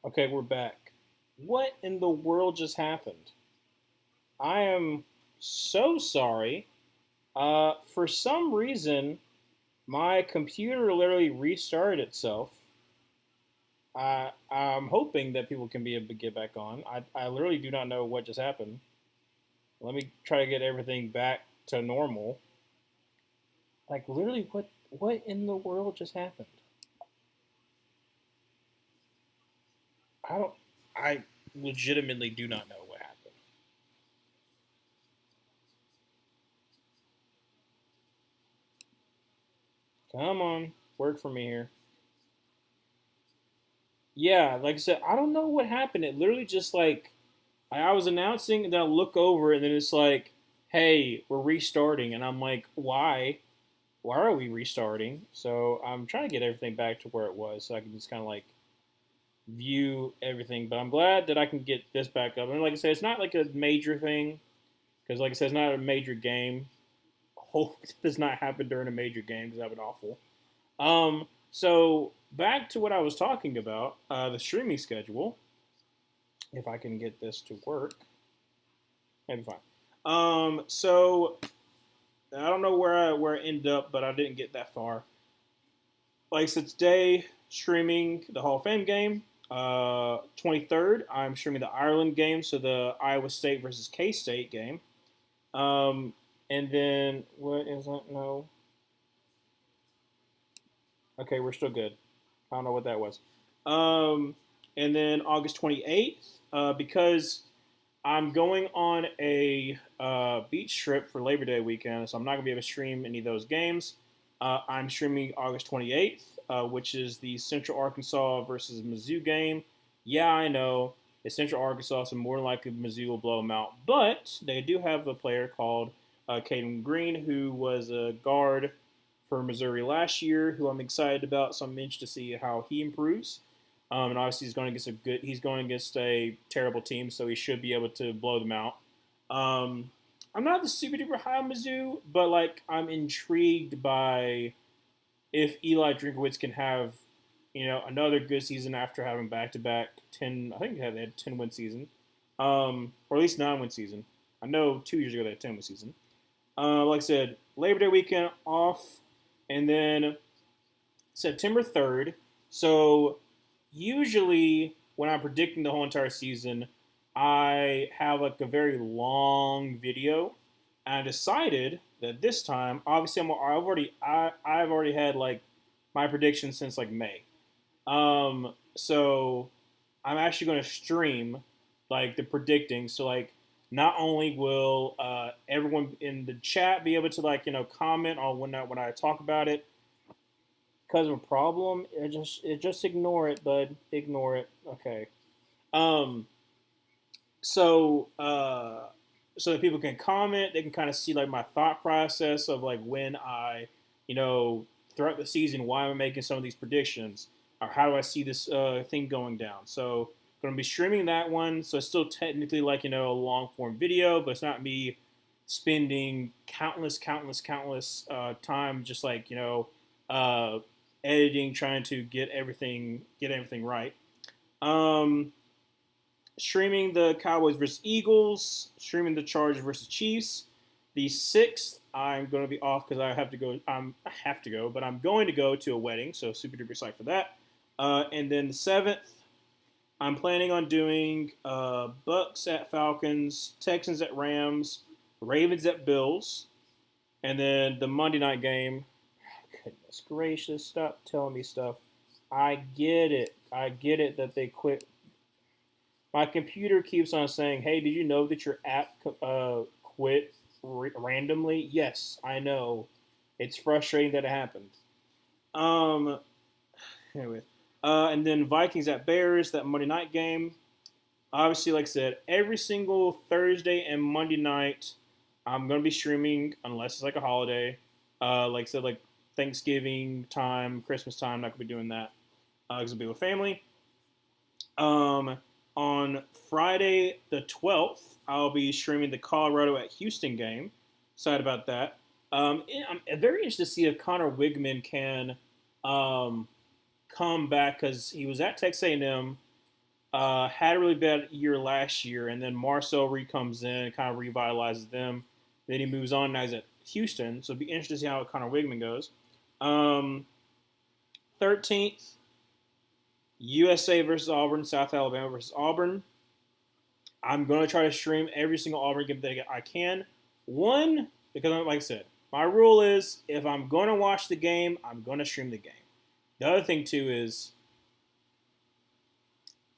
Okay, we're back. What in the world just happened? I am so sorry. For some reason, my computer literally restarted itself. I'm hoping that people can be able to get back on. I literally do not know what just happened. Let me try to get everything back to normal. Like literally, what in the world just happened? I don't. I legitimately do not know what happened. Come on, work for me here. Yeah, like I said, I don't know what happened. It literally just like I was announcing, and then I look over, and then it's like, "Hey, we're restarting," and I'm like, "Why? Why are we restarting?" So I'm trying to get everything back to where it was, so I can just kind of like view everything. But I'm glad that I can get this back up. And like I said, it's not like a major thing because, like I said, it's not a major game. Hope it does not happen during a major game because that'd be awful. So back to what I was talking about, the streaming schedule. If I can get this to work, maybe fine. So I don't know where I ended up, but I didn't get that far. Like I said, today streaming the Hall of Fame game. 23rd, I'm streaming the Ireland game, so the Iowa State versus K State game. Um, and then what is that? No, okay, we're still good. I don't know what that was. Um, and then August 28th, because I'm going on a beach trip for Labor Day weekend, so I'm not going to be able to stream any of those games. I'm streaming August 28th, which is the Central Arkansas versus Mizzou game. Yeah, I know it's Central Arkansas, so more than likely Mizzou will blow them out. But they do have a player called Caden Green, who was a guard for Missouri last year, who I'm excited about. So I'm interested to see how he improves. And obviously he's going against a good. He's going against a terrible team, so he should be able to blow them out. Um, I'm not the super duper high on Mizzou, but like I'm intrigued by if Eli Drinkowitz can have, another good season after having back to back 10. I think they had 10 win season, or at least 9 win season. I know 2 years ago they had 10 win season. Like I said, Labor Day weekend off, and then September 3rd. So usually when I'm predicting the whole entire season, I have like a very long video. And I decided that this time, obviously, I've already had like my predictions since like May. So I'm actually going to stream like the predicting. So like not only will everyone in the chat be able to like comment on when I talk about it, because of a problem, just ignore it, bud. Ignore it. Okay. Um. So so that people can comment, they can kind of see like my thought process of like when I, you know, throughout the season, why am I making some of these predictions, or how do I see this thing going down. So going to be streaming that one. So it's still technically like a long form video, but it's not me spending countless time just like uh, editing, trying to get everything right. Um, Streaming the Cowboys versus Eagles, streaming the Chargers versus Chiefs. The 6th, I'm going to be off because I have to go. I have to go, but I'm going to go to a wedding, so super duper psyched for that. And then the 7th, I'm planning on doing Bucks at Falcons, Texans at Rams, Ravens at Bills, and then the Monday night game. Goodness gracious, stop telling me stuff. I get it. I get it that they quit. My computer keeps on saying, "Hey, did you know that your app quit randomly?" Yes, I know. It's frustrating that it happened. Um. Anyway, and then Vikings at Bears, that Monday night game. Obviously, like I said, every single Thursday and Monday night, I'm gonna be streaming unless it's like a holiday. Like I said, like Thanksgiving time, Christmas time, not gonna be doing that because I'll be with family. Um, on Friday the 12th, I'll be streaming the Colorado at Houston game. Excited about that. I'm very interested to see if Connor Wigman can um, come back because he was at Texas A&M. Had a really bad year last year, and then Marcel Reed comes in, kind of revitalizes them. Then he moves on. Now he's at Houston, so it'll be interesting to see how Connor Wigman goes. 13th, USA versus Auburn, South Alabama versus Auburn. I'm going to try to stream every single Auburn game that I can. One, because like I said, my rule is if I'm going to watch the game, I'm going to stream the game. The other thing, too, is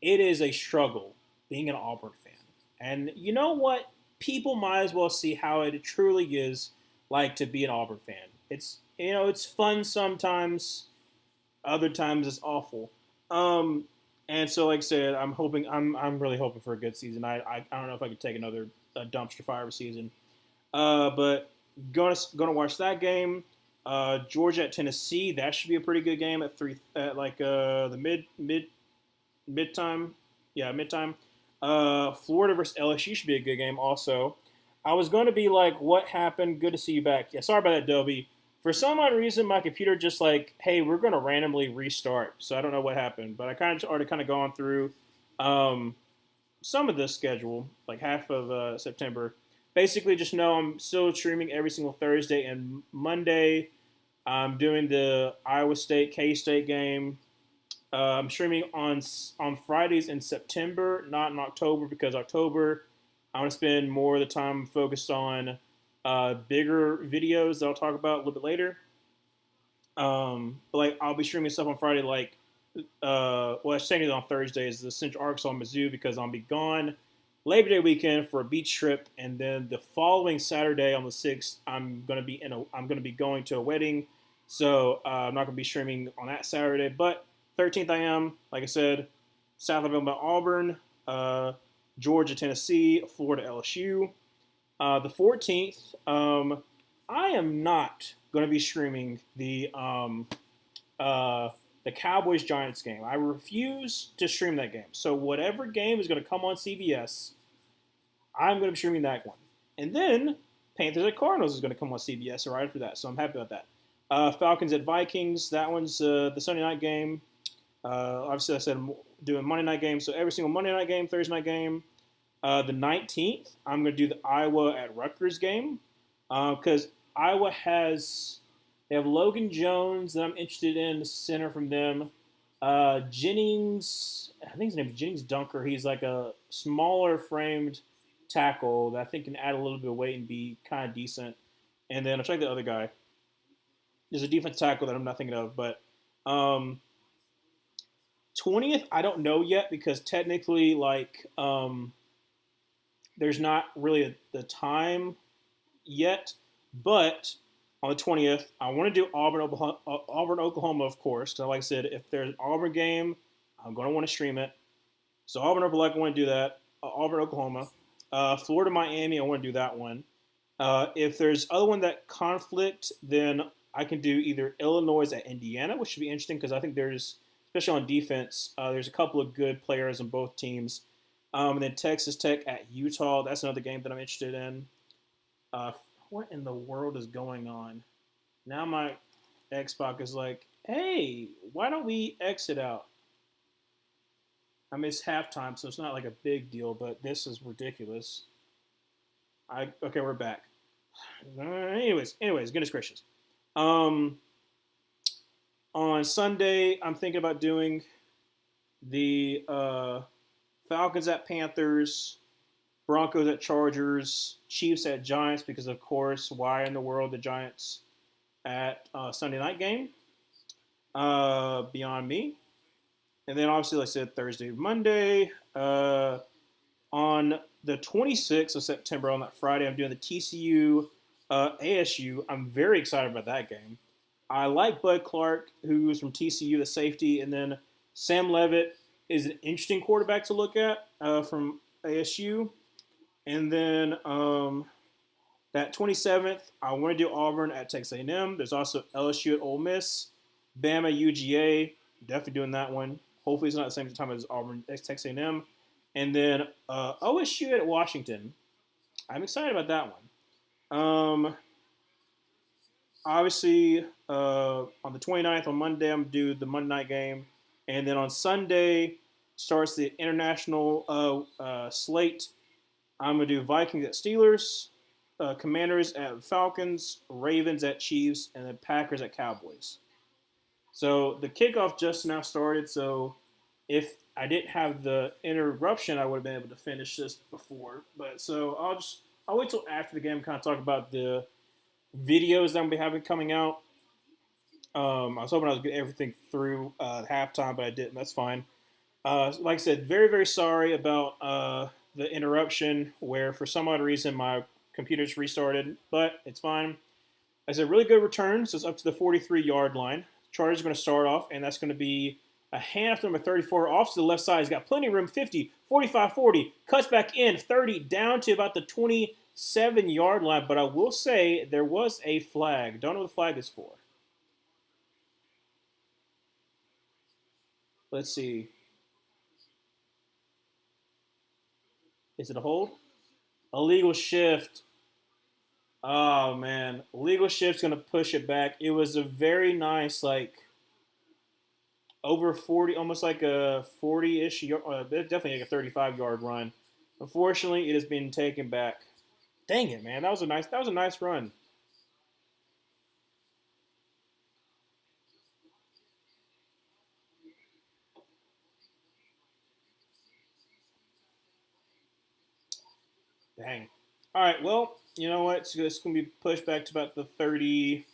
it is a struggle being an Auburn fan. And you know what? People might as well see how it truly is like to be an Auburn fan. It's fun sometimes, other times it's awful. Um, and so, like I said, I'm really hoping for a good season. I don't know if I could take another dumpster fire season, but gonna watch that game. Georgia at Tennessee, that should be a pretty good game at three at like the mid time, yeah, mid time. Florida versus LSU should be a good game also. I was going to be like, what happened? Good to see you back. Yeah, sorry about that, Dobie. For some odd reason, my computer just like, hey, we're going to randomly restart. So I don't know what happened, but I kind of already kind of gone through um, some of this schedule, like half of September. Basically, just know I'm still streaming every single Thursday and Monday. I'm doing the Iowa State K State game. I'm streaming on Fridays in September, not in October, because October I want to spend more of the time focused on bigger videos that I'll talk about a little bit later. But like I'll be streaming stuff on Friday, like well, I'm saying it on Thursdays, the Central Arkansas Mizzou, because I'll be gone Labor Day weekend for a beach trip, and then the following Saturday on the 6th, I'm gonna be going to a wedding, so I'm not gonna be streaming on that Saturday. But 13th I am, like I said, South Alabama Auburn, Georgia Tennessee, Florida LSU. The 14th, I am not going to be streaming the Cowboys Giants game. I refuse to stream that game. So whatever game is going to come on CBS, I'm going to be streaming that one. And then Panthers at Cardinals is going to come on CBS right after that. So I'm happy about that. Falcons at Vikings. That one's the Sunday night game. Obviously, I said I'm doing Monday night games. So every single Monday night game, Thursday night game. The 19th, I'm going to do the Iowa at Rutgers game because Iowa they have Logan Jones that I'm interested in, the center from them. Jennings, I think his name is Jennings Dunker. He's like a smaller framed tackle that I think can add a little bit of weight and be kind of decent. And then I'll check the other guy. There's a defense tackle that I'm not thinking of, but 20th, I don't know yet because technically, like, there's not really the time yet, but on the 20th, I want to do Auburn, Oklahoma, of course. Because, like I said, if there's an Auburn game, I'm going to want to stream it. So Auburn, Oklahoma, I want to do that. Auburn, Oklahoma, Florida, Miami, I want to do that one. If there's other one that conflict, then I can do either Illinois at Indiana, which should be interesting because I think there's, especially on defense, there's a couple of good players on both teams. And then Texas Tech at Utah. That's another game that I'm interested in. What in the world is going on? Now my Xbox is like, hey, why don't we exit out? I mean, it's halftime, so it's not like a big deal, but this is ridiculous. Okay, we're back. Anyways, goodness gracious. On Sunday, I'm thinking about doing the Falcons at Panthers, Broncos at Chargers, Chiefs at Giants, because of course, why in the world the Giants at Sunday night game? Beyond me. And then obviously, like I said, Thursday, Monday. On the 26th of September, on that Friday, I'm doing the TCU ASU. I'm very excited about that game. I like Bud Clark, who's from TCU, the safety, and then Sam Levitt is an interesting quarterback to look at from ASU. And then that 27th, I want to do Auburn at Texas A&M. There's also LSU at Ole Miss, Bama UGA. Definitely doing that one. Hopefully it's not the same time as Auburn Texas A&M. And then OSU at Washington. I'm excited about that one. Obviously, on the 29th, on Monday, I'm going to do the Monday night game. And then on Sunday, starts the international slate. I'm going to do Vikings at Steelers, Commanders at Falcons, Ravens at Chiefs, and then Packers at Cowboys. So the kickoff just now started. So if I didn't have the interruption, I would have been able to finish this before. But so I'll wait till after the game to kind of talk about the videos that I'm be having coming out. I was hoping I was get everything through halftime, but I didn't. That's fine. Like I said, very very sorry about the interruption where for some odd reason my computer just restarted, but it's fine. I said really good return, so it's up to the 43-yard line. Chargers are going to start off, and that's going to be a handoff to number 34 off to the left side. He's got plenty of room, 50, 45, 40, cuts back in, 30, down to about the 27-yard line. But I will say there was a flag. Don't know what the flag is for. Let's see. Is it a hold? Illegal shift. Oh man, illegal shift's gonna push it back. It was a very nice, like over 40, almost like a 40-ish, definitely like a 35-yard run. Unfortunately, it has been taken back. Dang it, man, that was a nice run. Dang. All right, well, you know what? It's gonna be pushed back to about the 30.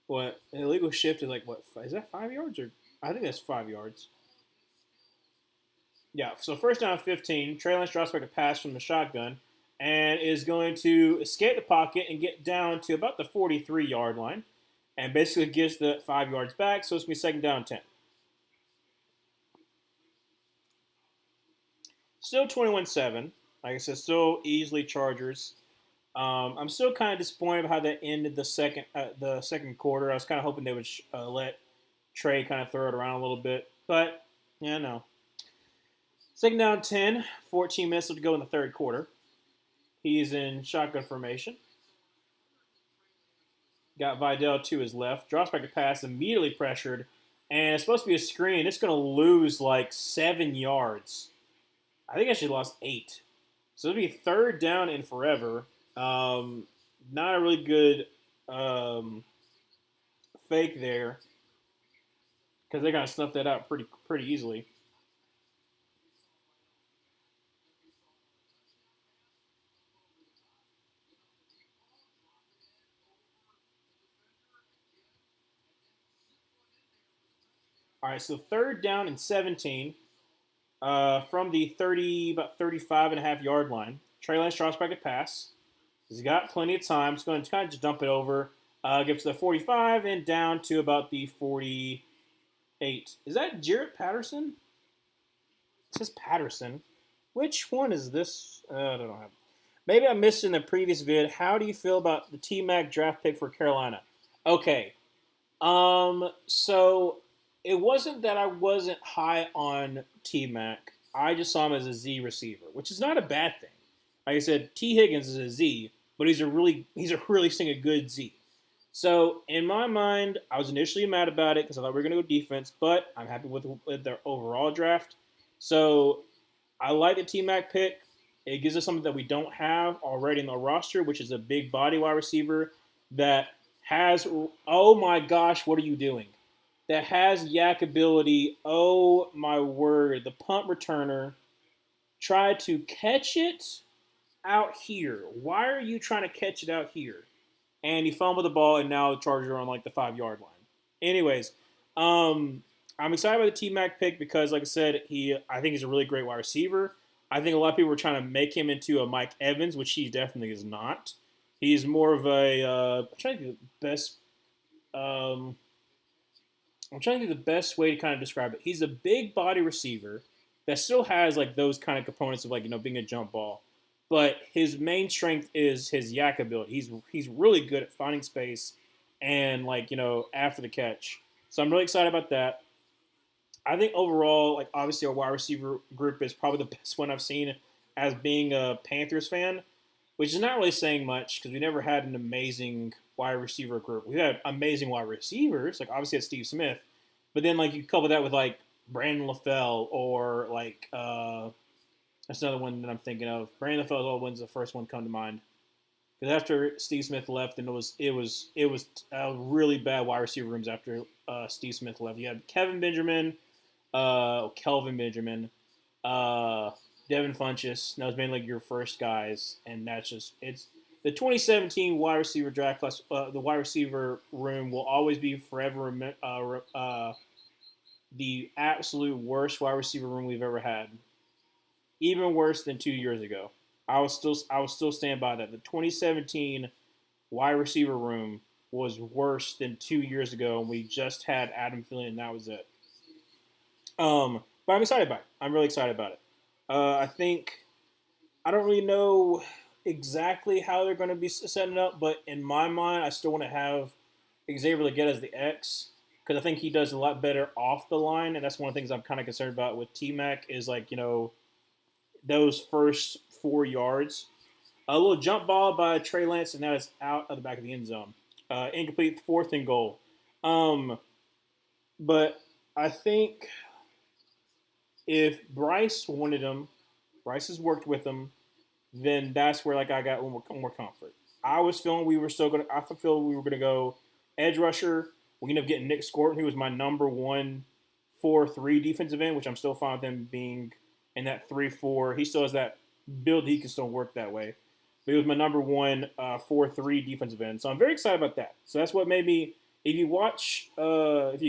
What illegal shift is like? What is that? 5 yards or? I think that's 5 yards. Yeah, so first down 15. Trey Lance drops back a pass from the shotgun and is going to escape the pocket and get down to about the 43-yard line and basically gets the 5 yards back. So it's going to be second down 10. Still 21-7. Like I said, still easily Chargers. I'm still kind of disappointed about how that ended the second quarter. I was kind of hoping they would let Trey kind of throw it around a little bit. But, yeah, no. Second down 10, 14 minutes to go in the third quarter. He's in shotgun formation. Got Vidal to his left. Drops back a pass, immediately pressured. And it's supposed to be a screen. It's going to lose like 7 yards. I think I actually lost 8. So it'll be third down and forever. Not a really good fake there because they're going to snuff that out pretty easily. All right, so third down and 17 from the about 35 and a half yard line. Trey Lance drops back a pass. He's got plenty of time. He's going to kind of just dump it over. Gets to the 45 and down to about the 48. Is that Jarrett Patterson? It says Patterson. Which one is this? I don't know. Maybe I missed it in the previous vid. How do you feel about the T-Mac draft pick for Carolina? Okay. So it wasn't that I wasn't high on T-Mac. I just saw him as a Z receiver, which is not a bad thing. Like I said, T. Higgins is a Z, but he's a really good Z. So in my mind, I was initially mad about it because I thought we were going to go defense, but I'm happy with their overall draft. So I like the T-Mac pick. It gives us something that we don't have already in the roster, which is a big body wide receiver that has, oh my gosh, what are you doing? That has yak ability. Oh my word. The punt returner tried to catch it out here. Why are you trying to catch it out here? And he fumbled the ball, and now the Chargers are on like the 5 yard line. Anyways, I'm excited about the T-Mac pick because, like I said, I think he's a really great wide receiver. I think a lot of people were trying to make him into a Mike Evans, which he definitely is not. He's more of a I'm trying to think of the best. I'm trying to think of the best way to kind of describe it. He's a big body receiver that still has like those kind of components of like being a jump ball, but his main strength is his yak ability. He's really good at finding space and after the catch. So I'm really excited about that. I think overall, like obviously our wide receiver group is probably the best one I've seen as being a Panthers fan, which is not really saying much because we never had an amazing wide receiver group. We had amazing wide receivers, like obviously had Steve Smith, but then like you couple that with like Brandon LaFell or like that's another one that I'm thinking of. Brandon LaFell always the first one come to mind. Because after Steve Smith left, and it was really bad wide receiver rooms after Steve Smith left. You had Kevin Benjamin, Kelvin Benjamin, uh, Devin Funchess. That was mainly like your first guys, and that's just it's the 2017 wide receiver draft class. The wide receiver room will always be forever the absolute worst wide receiver room we've ever had. Even worse than 2 years ago. I will still stand by that. The 2017 wide receiver room was worse than 2 years ago, and we just had Adam Thielen, and that was it. But I'm excited about it. I'm really excited about it. I think I don't really know exactly how they're going to be setting it up, but in my mind, I still want to have Xavier Leggett as the X because I think he does a lot better off the line, and that's one of the things I'm kind of concerned about with T Mac is like those first 4 yards. A little jump ball by Trey Lance, and that is out of the back of the end zone. Incomplete, fourth and goal. Um, but I think if Bryce wanted him, Bryce has worked with him, then that's where like I got a little more comfort. I was feeling we were still gonna. I feel we were gonna go edge rusher. We ended up getting Nick Scorton, who was my number one 4-3 defensive end, which I'm still fine with him being in that 3-4. He still has that build. He can still work that way. But he was my number one 4-3 defensive end. So I'm very excited about that. So that's what made me. If you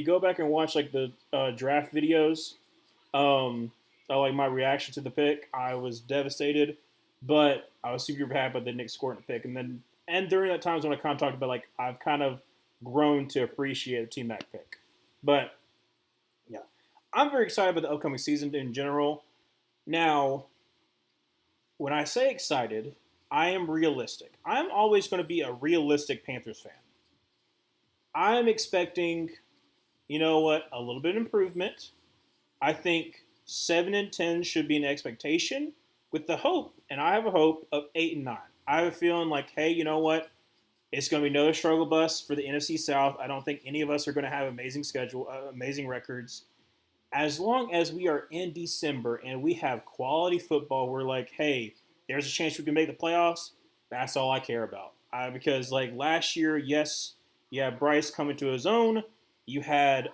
go back and watch like the draft videos, like my reaction to the pick, I was devastated, but I was super happy about the Nick Scorton pick. And during that time is when I kind of talked about like I've kind of grown to appreciate the T Mac pick. But yeah, I'm very excited about the upcoming season in general. Now, when I say excited, I am realistic. I'm always going to be a realistic Panthers fan. I'm expecting, a little bit of improvement. I think 7-10 should be an expectation with the hope, and I have a hope of 8-9. I have a feeling like, hey, you know what? It's going to be another struggle bus for the NFC South. I don't think any of us are going to have amazing records. As long as we are in December and we have quality football, we're like, hey, there's a chance we can make the playoffs. That's all I care about. Because like last year, yes, you had Bryce coming to his own. You had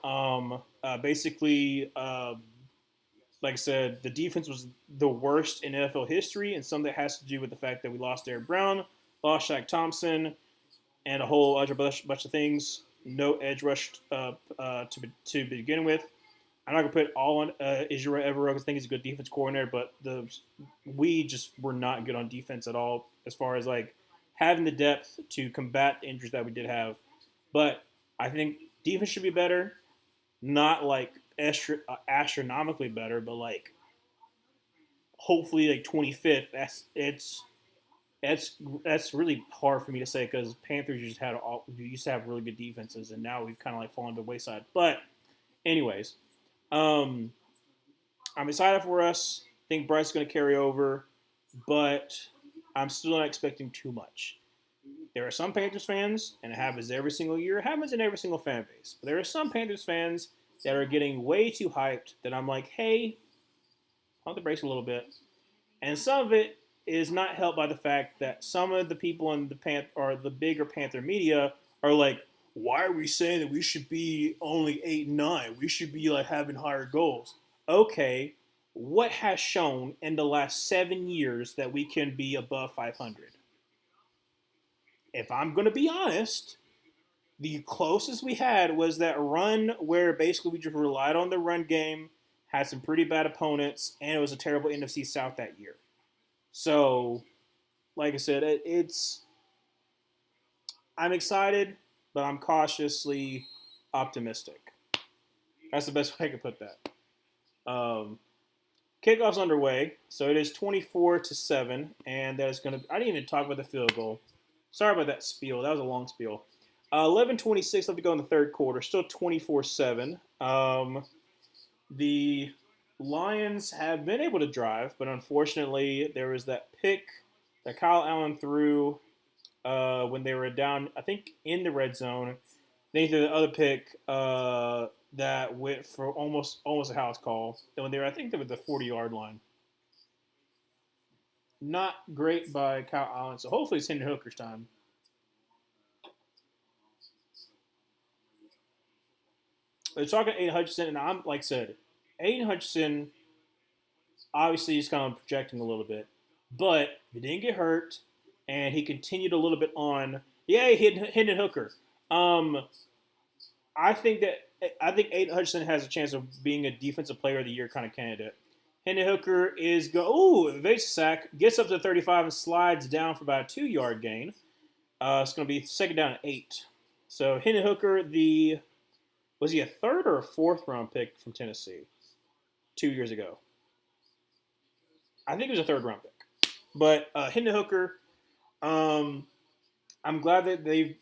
basically, like I said, the defense was the worst in NFL history, and some of that has to do with the fact that we lost Derrick Brown, lost Shaq Thompson, and a whole other bunch of things. No edge rush to begin with. I'm not gonna put all on Israel Evero because I think he's a good defense coordinator, but we just were not good on defense at all as far as like having the depth to combat the injuries that we did have. But I think defense should be better, not like astronomically better, but like hopefully like 25th. That's really hard for me to say because Panthers used to have really good defenses, and now we've kind of like fallen to the wayside. But anyways. I'm excited for us. I think Bryce is going to carry over, but I'm still not expecting too much. There are some Panthers fans, and it happens every single year. It happens in every single fan base. But there are some Panthers fans that are getting way too hyped that I'm like, hey, pump the brakes a little bit. And some of it is not helped by the fact that some of the people in the bigger Panther media are like, why are we saying that we should be only 8-9? We should be like having higher goals. Okay, what has shown in the last 7 years that we can be above 500? If I'm going to be honest, the closest we had was that run where basically we just relied on the run game, had some pretty bad opponents, and it was a terrible NFC South that year. So, like I said, I'm excited, but I'm cautiously optimistic. That's the best way I could put that. Kickoff's underway, so it is 24-7, and that is going to. I didn't even talk about the field goal. Sorry about that spiel. That was a long spiel. 11:26 left to go in the third quarter. Still 24-7. The Lions have been able to drive, but unfortunately, there was that pick that Kyle Allen threw when they were down, I think, in the red zone. Then the other pick that went for almost a house call. And when they were, I think they were the 40-yard line. Not great by Kyle Allen. So hopefully it's Hendon Hooker's time. They're talking Aiden Hutchinson, and I'm like I said, Aiden Hutchinson obviously he's kind of projecting a little bit, but he didn't get hurt, and he continued a little bit on. Yeah, Hendon Hooker. Um, I think Aiden Hutchinson has a chance of being a defensive player of the year kind of candidate. Hendon Hooker is evades sack, gets up to 35 and slides down for about a 2 yard gain. It's going to be second down and 8. So Hendon Hooker, the was he a third or a fourth round pick from Tennessee 2 years ago? I think it was a third round pick. But Hendon Hooker, um, I'm glad that they've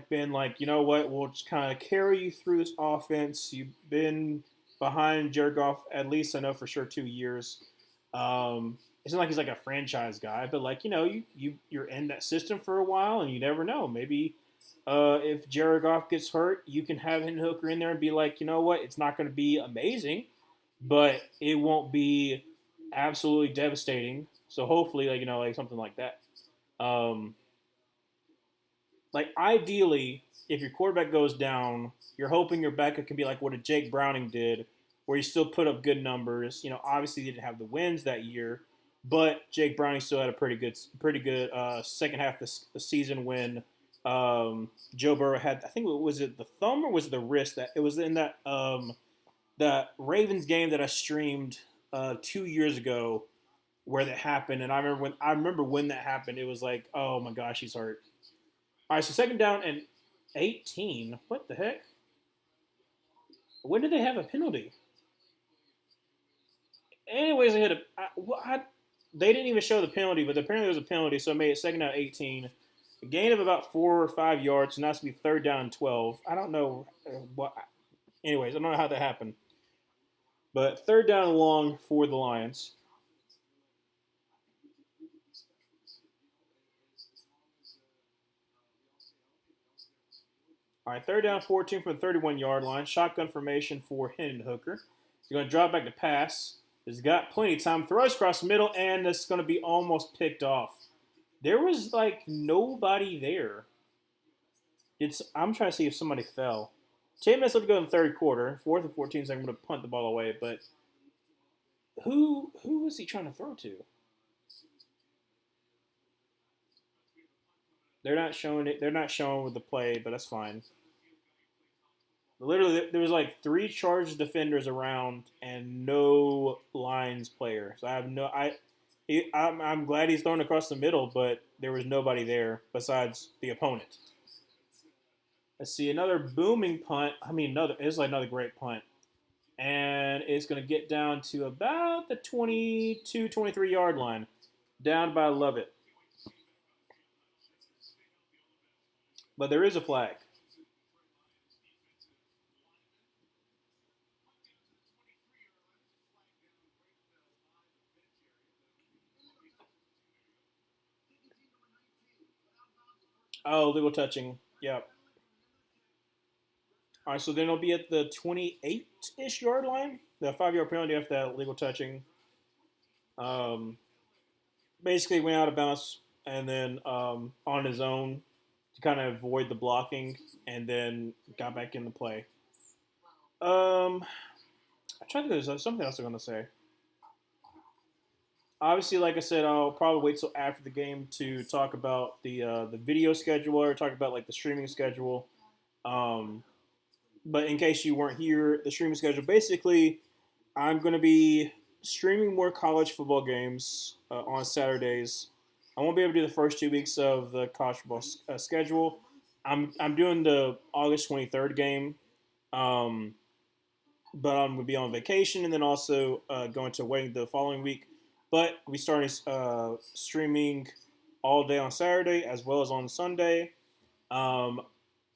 been like, you know what, we'll just kind of carry you through this offense. You've been behind Jared Goff at least I know for sure 2 years. It's not like he's like a franchise guy, but like you're in that system for a while, and you never know. Maybe if Jared Goff gets hurt, you can have Hendon Hooker in there and be like, you know what, it's not going to be amazing, but it won't be absolutely devastating. So hopefully, like something like that. Um, like ideally, if your quarterback goes down, you're hoping your backup can be like what a Jake Browning did, where he still put up good numbers. Obviously he didn't have the wins that year, but Jake Browning still had a pretty good second half of the season when Joe Burrow had. I think was it the thumb or was it the wrist that it was in that Ravens game that I streamed 2 years ago where that happened, and I remember when that happened. It was like, oh my gosh, he's hurt. All right, so second down and 18. What the heck? When did they have a penalty? Anyways, they had they didn't even show the penalty, but apparently there was a penalty, so it made it second down 18. A gain of about 4 or 5 yards, and that's to be third down and 12. I don't know what. Anyways, I don't know how that happened, but third down and long for the Lions. All right, third down 14 from the 31-yard line. Shotgun formation for Hendon Hooker. He's going to drop back to pass. He's got plenty of time. Throws across the middle, and it's going to be almost picked off. There was like nobody there. I'm trying to see if somebody fell. 10 minutes left to go in the third quarter. Fourth and 14, so I'm going to punt the ball away. But who was he trying to throw to? They're not showing it. They're not showing with the play, but that's fine. Literally, there was like three charged defenders around and no Lions player. So I have no. I'm glad he's thrown across the middle, but there was nobody there besides the opponent. Let's see another booming punt. I mean, it's like another great punt, and it's going to get down to about the 22, 23-yard line, down by Love it. But there is a flag. Oh, legal touching. Yep. All right, so then it'll be at the 28-ish yard line. The 5 yard penalty after that legal touching. Um, Basically went out of bounds and then on his own to kind of avoid the blocking, and then got back in the play. Um, I'm trying to think. There's something else I'm going to say. Obviously, like I said, I'll probably wait till after the game to talk about the video schedule or talk about like the streaming schedule. Um, but in case you weren't here, the streaming schedule basically, I'm going to be streaming more college football games on Saturdays. I won't be able to do the first 2 weeks of the college football schedule. I'm doing the August 23rd game, um, but I'm going to be on vacation and then also going to a wedding the following week. But we started streaming all day on Saturday as well as on Sunday. Um,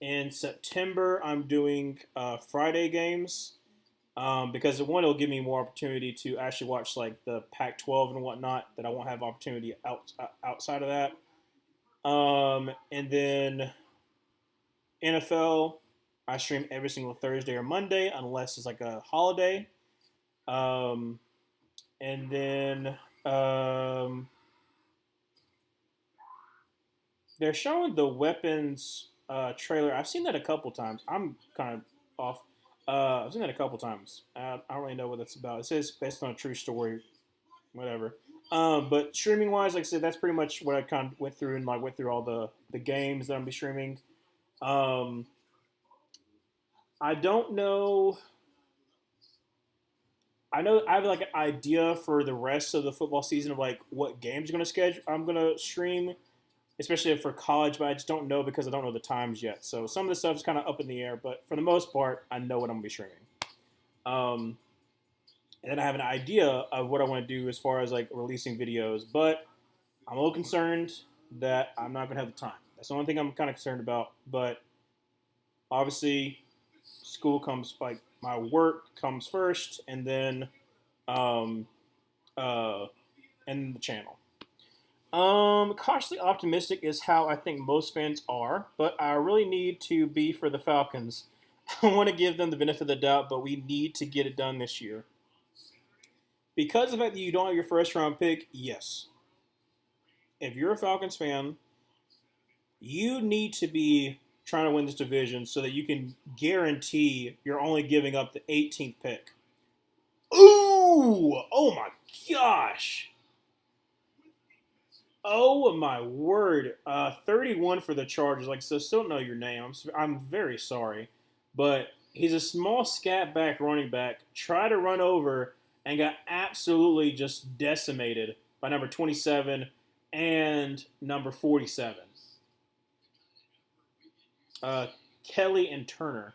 in September, I'm doing Friday games because one, it'll give me more opportunity to actually watch like the Pac-12 and whatnot that I won't have opportunity outside of that. And then NFL. I stream every single Thursday or Monday unless it's like a holiday. Um, and then um, they're showing the weapons trailer. I've seen that a couple times. I'm kind of off. I've seen that a couple times. I don't really know what that's about. It says based on a true story, whatever. But streaming wise, like I said, that's pretty much what I kind of went through and like went through all the games that I'm be streaming. Um, I don't know. I know I have like an idea for the rest of the football season of like what games going to schedule. I'm going to stream, especially for college, but I just don't know because I don't know the times yet. So some of the stuff is kind of up in the air, but for the most part, I know what I'm going to be streaming. Um, and then I have an idea of what I want to do as far as like releasing videos, but I'm a little concerned that I'm not going to have the time. That's the only thing I'm kind of concerned about. But obviously, school comes like my work comes first, and then um, uh, and the channel. Cautiously optimistic is how I think most fans are, but I really need to be for the Falcons. I want to give them the benefit of the doubt, but we need to get it done this year. Because of the fact that you don't have your first round pick, yes. If you're a Falcons fan, you need to be trying to win this division so that you can guarantee you're only giving up the 18th pick. Ooh! Oh my gosh! Oh my word! 31 for the Chargers. Like, so still don't know your name. I'm very sorry, but he's a small scat back running back. Tried to run over and got absolutely just decimated by number 27 and number 47. Kelly and Turner.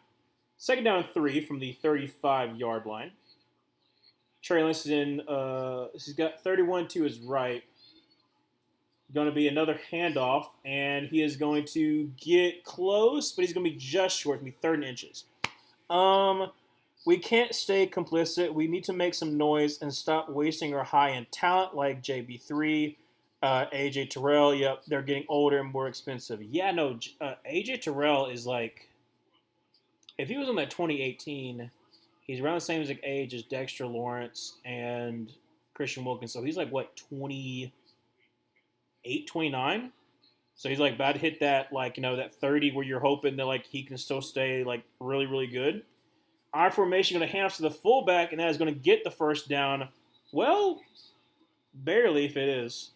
Second down and 3 from the 35-yard line. Trey Lance is in. He's got 31 to his right. Going to be another handoff, and he is going to get close, but he's going to be just short. It's going to be third and inches. We can't stay complicit. We need to make some noise and stop wasting our high-end talent like JB3, AJ Terrell. Yep, they're getting older and more expensive. Yeah, no, AJ Terrell is like, if he was on that 2018, he's around the same age as Dexter Lawrence and Christian Wilkins. So he's like, what, 28, 29? So he's like about to hit that, like, that 30 where you're hoping that like he can still stay like really, really good. Our formation going to hand off to the fullback, and that is going to get the first down. Well, barely if it is.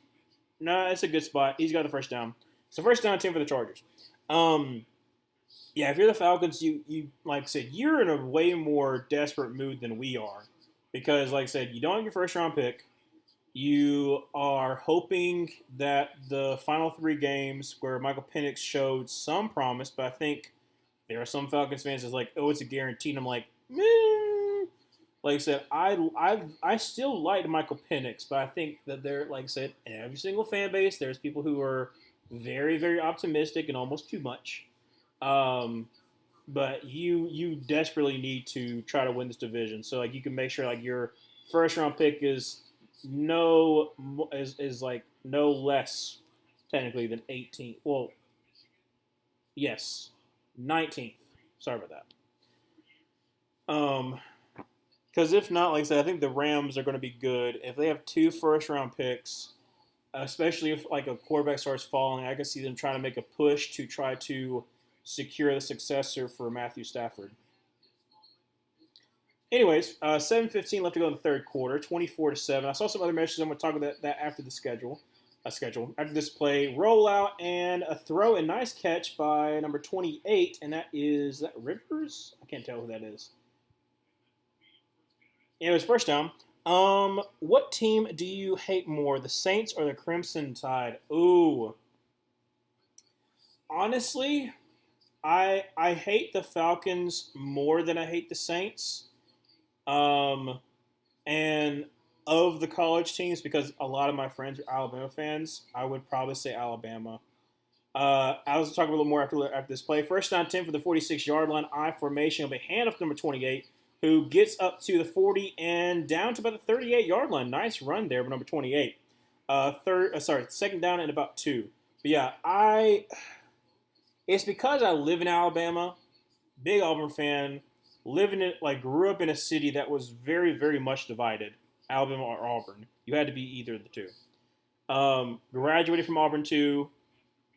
No, it's a good spot. He's got the first down. So first down 10 for the Chargers. Yeah, if you're the Falcons, you like I said, you're in a way more desperate mood than we are. Because, like I said, you don't have your first round pick. You are hoping that the final 3 games where Michael Penix showed some promise, but I think there are some Falcons fans that's like, oh, it's a guarantee. And I'm like, meh. Like I said, I still like Michael Penix, but I think that there, like I said, in every single fan base, there's people who are very, very optimistic and almost too much. But you desperately need to try to win this division. So like you can make sure like your first round pick is like no less technically than 18. Well, yes, 19th. Sorry about that. Because if not, like I said, I think the Rams are going to be good. If they have 2 first-round picks, especially if like a quarterback starts falling, I can see them trying to make a push to try to secure the successor for Matthew Stafford. Anyways, 7:15 left to go in the third quarter, 24-7. I saw some other messages. I'm going to talk about that after the schedule. After this play, rollout and a throw and nice catch by number 28, and is that Rivers? I can't tell who that is. Anyways, first down. What team do you hate more, the Saints or the Crimson Tide? Ooh. Honestly, I hate the Falcons more than I hate the Saints. And of the college teams, because a lot of my friends are Alabama fans, I would probably say Alabama. I was talking a little more after this play. First down 10 for the 46-yard line. I formation will be hand off to number 28, who gets up to the 40 and down to about the 38-yard line. Nice run there for number 28. Second down and about 2. But yeah, it's because I live in Alabama big Auburn fan, living in like grew up in a city that was very very much divided, Alabama or Auburn. You had to be either of the two. Graduated from Auburn too.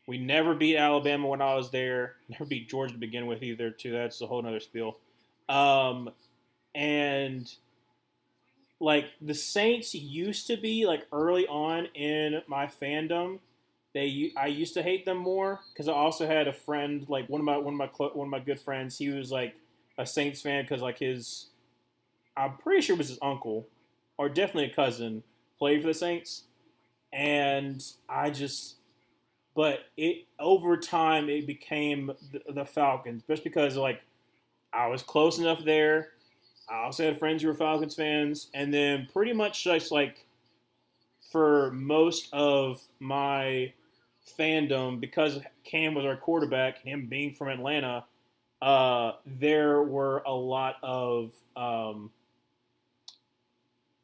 We never beat Alabama when I was there. Never beat Georgia to begin with either. Too. That's a whole other spiel. Um, and like the Saints used to be like early on in my fandom. I used to hate them more because I also had a friend like one of my good friends. He was like a Saints fan because like his I'm pretty sure it was his uncle or definitely a cousin played for the Saints, and I just but it over time it became the Falcons just because like I was close enough there. I also had friends who were Falcons fans, and then pretty much just like for most of my fandom, because Cam was our quarterback, him being from Atlanta, there were a lot of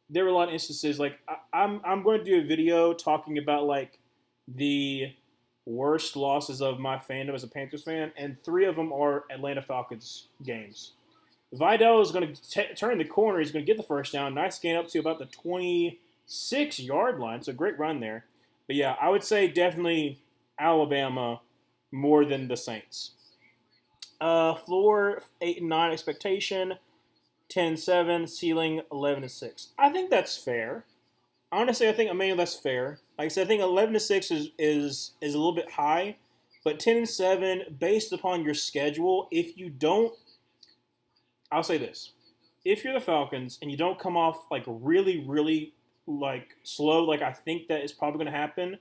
there were a lot of instances like I'm going to do a video talking about like the worst losses of my fandom as a Panthers fan, and three of them are Atlanta Falcons games. Vidal is going to turn the corner. He's going to get the first down. Nice gain up to about the 26-yard line. So great run there. But yeah, I would say definitely Alabama more than the Saints. Floor 8-9 expectation, 10-7 ceiling 11-6. I think that's fair. Honestly, that's fair. Like I said, I think 11-6 is a little bit high, but 10-7 based upon your schedule. If you don't, I'll say this: if you're the Falcons and you don't come off like really really like slow, like I think that is probably going to happen,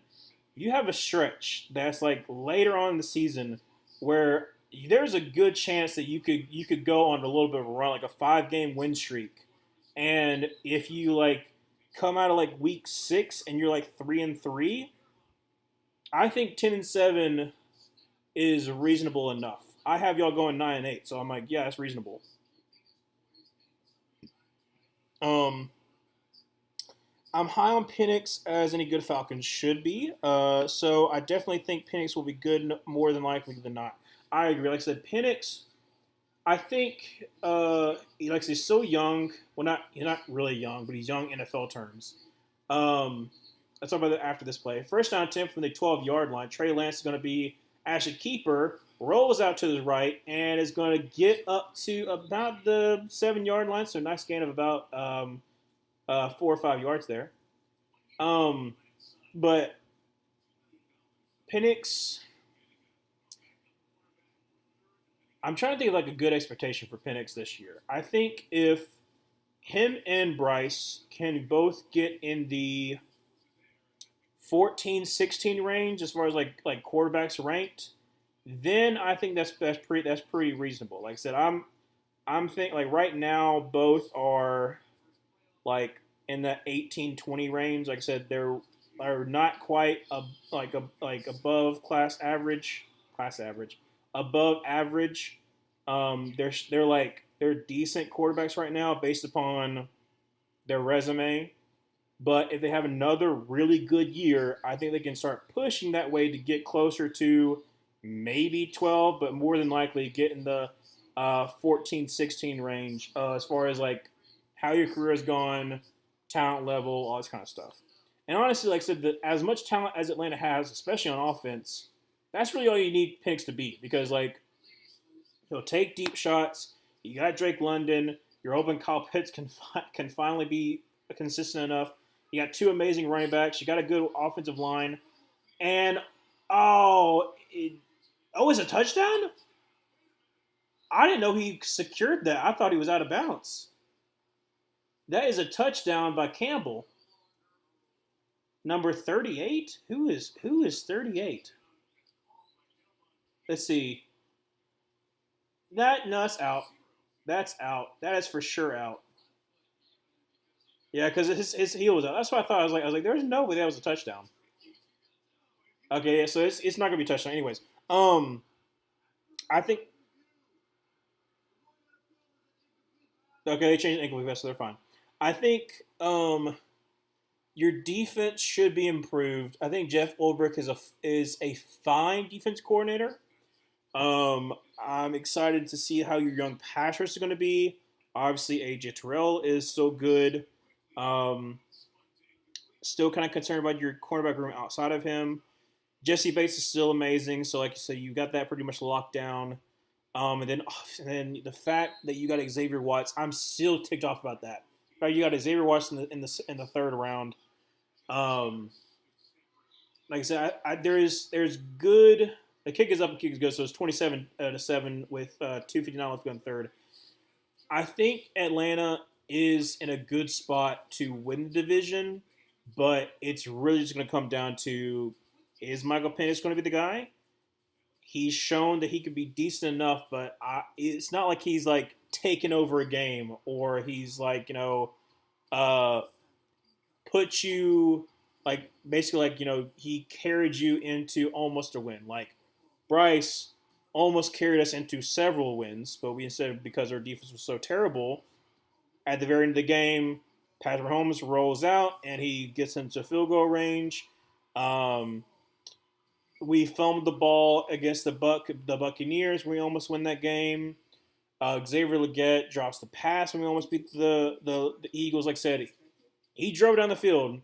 you have a stretch that's like later on in the season where there's a good chance that you could go on a little bit of a run, like a 5-game win streak. And if you like come out of like week 6 and you're like 3-3, I think 10-7 is reasonable enough. I have y'all going 9-8, so I'm like, yeah, that's reasonable. Um, I'm high on Penix as any good Falcons should be. So I definitely think Penix will be good more than likely than not. I agree. Like I said, Penix, I think, he's so young. Well, he's not really young, but he's young in NFL terms. Let's talk about that after this play. First down attempt from the 12-yard line. Trey Lance is going to be as a keeper, rolls out to the right, and is going to get up to about the 7-yard line. So nice gain of about 4 or 5 yards there. But Penix, I'm trying to think of like a good expectation for Penix this year. I think if him and Bryce can both get in the 14-16 range as far as like quarterbacks ranked, then I think that's pretty reasonable. Like I said, I'm thinking like right now both are like in that 18-20 range. Like I said, are not quite like above class average, above average. They're decent quarterbacks right now based upon their resume. But if they have another really good year, I think they can start pushing that way to get closer to maybe 12, but more than likely get in the 14-16 range as far as like how your career has gone, talent level, all this kind of stuff. And honestly, like I said, as much talent as Atlanta has, especially on offense, that's really all you need Penix to be, because like he'll take deep shots. You got Drake London. You're hoping Kyle Pitts can finally be consistent enough. You got two amazing running backs. You got a good offensive line. And, it's a touchdown? I didn't know he secured that. I thought he was out of bounds. That is a touchdown by Campbell. Number 38? Who is 38? Let's see. That's out. That's out. That is for sure out. Yeah, because his heel was out. That's what I thought. I was like, there's no way that was a touchdown. Okay, yeah, so it's not gonna be a touchdown, anyways. I think okay, they changed the ankle week, so they're fine. I think your defense should be improved. I think Jeff Ulbrich is a fine defense coordinator. I'm excited to see how your young pass rush is going to be. Obviously, AJ Terrell is so good. Um, Still kind of concerned about your cornerback room outside of him. Jesse Bates is still amazing. So, like you said, you got that pretty much locked down. And then the fact that you got Xavier Watts, I'm still ticked off about that. Right, you got Xavier Watts in the third round. Um, like I said, there's good. The kick is up and kick is good. So it's 27-7 with 2:59 left to go in third. I think Atlanta is in a good spot to win the division, but it's really just going to come down to, is Michael Penix going to be the guy? He's shown that he could be decent enough, but it's not like he's like taking over a game or he's like uh, put you like basically like he carried you into almost a win. Like Bryce almost carried us into several wins, but we instead because our defense was so terrible at the very end of the game, Patrick Mahomes rolls out and he gets into field goal range. Um, we fumbled the ball against the Buccaneers. We almost win that game. Xavier Legette drops the pass when we almost beat the Eagles. Like I said, he drove down the field.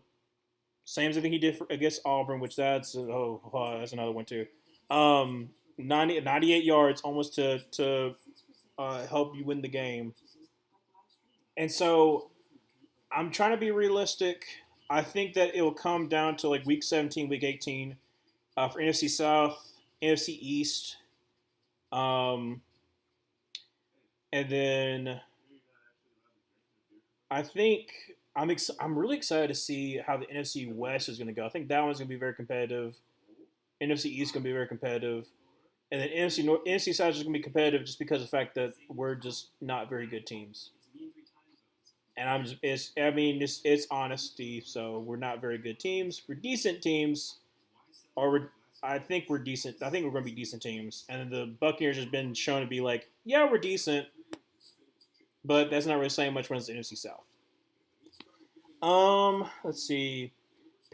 Same as I think he did against Auburn, which that's another one too. 98 yards almost to help you win the game. And so I'm trying to be realistic. I think that it will come down to like week 17, week 18 for NFC South, NFC East, um, and then I think I'm really excited to see how the NFC West is going to go. I think that one's going to be very competitive. NFC East is going to be very competitive, and then NFC South is going to be competitive just because of the fact that we're just not very good teams. And it's honesty. So we're not very good teams. We're decent teams, or I think we're decent. I think we're going to be decent teams. And the Buccaneers has been shown to be like, yeah, we're decent, but that's not really saying much when it's the NFC South. Let's see.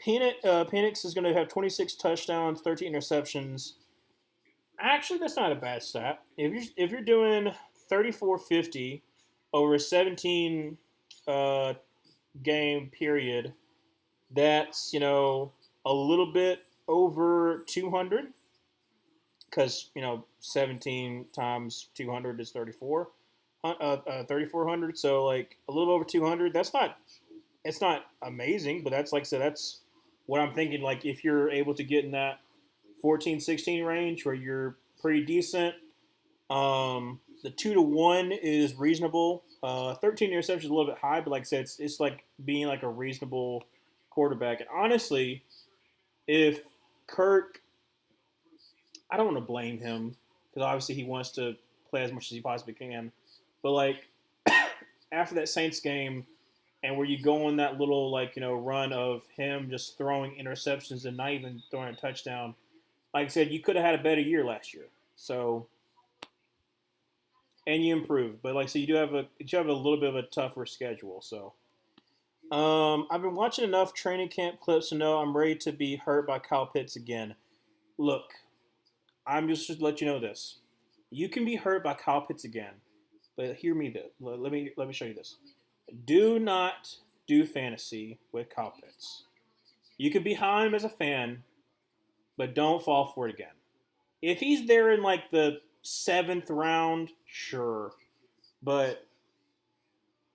Penix is going to have 26 touchdowns, 13 interceptions. Actually, that's not a bad stat. If you're doing 3450 over a 17 uh, game period, that's a little bit over 200 because 17 times 200 is 3400. So like a little over 200. That's not it's not amazing, but that's like I said, that's what I'm thinking. Like if you're able to get in that 14-16 range where you're pretty decent, the 2-1 is reasonable. 13 interceptions is a little bit high, but like I said, it's like being like a reasonable quarterback. And honestly, if Kirk, I don't want to blame him because obviously he wants to play as much as he possibly can, but like after that Saints game, and where you go on that little run of him just throwing interceptions and not even throwing a touchdown, like I said, you could have had a better year last year. So, and you improved, but like I said, you have a little bit of a tougher schedule. So, I've been watching enough training camp clips to know I'm ready to be hurt by Kyle Pitts again. Look, I'm just to let you know this: you can be hurt by Kyle Pitts again, but hear me. Let me show you this. Do not do fantasy with Kyle Pitts. You can be high on him as a fan, but don't fall for it again. If he's there in like the seventh round, sure, but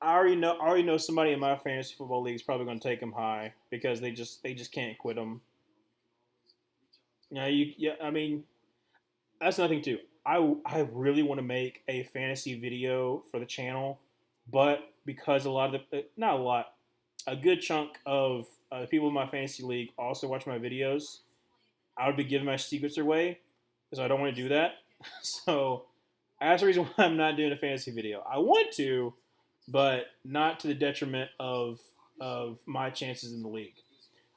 I already know somebody in my fantasy football league is probably going to take him high because they just can't quit him. Yeah, I mean that's nothing too. I really want to make a fantasy video for the channel, but because a lot of not a lot, a good chunk of people in my fantasy league also watch my videos, I would be giving my secrets away, so I don't want to do that. So that's the reason why I'm not doing a fantasy video. I want to, but not to the detriment of my chances in the league.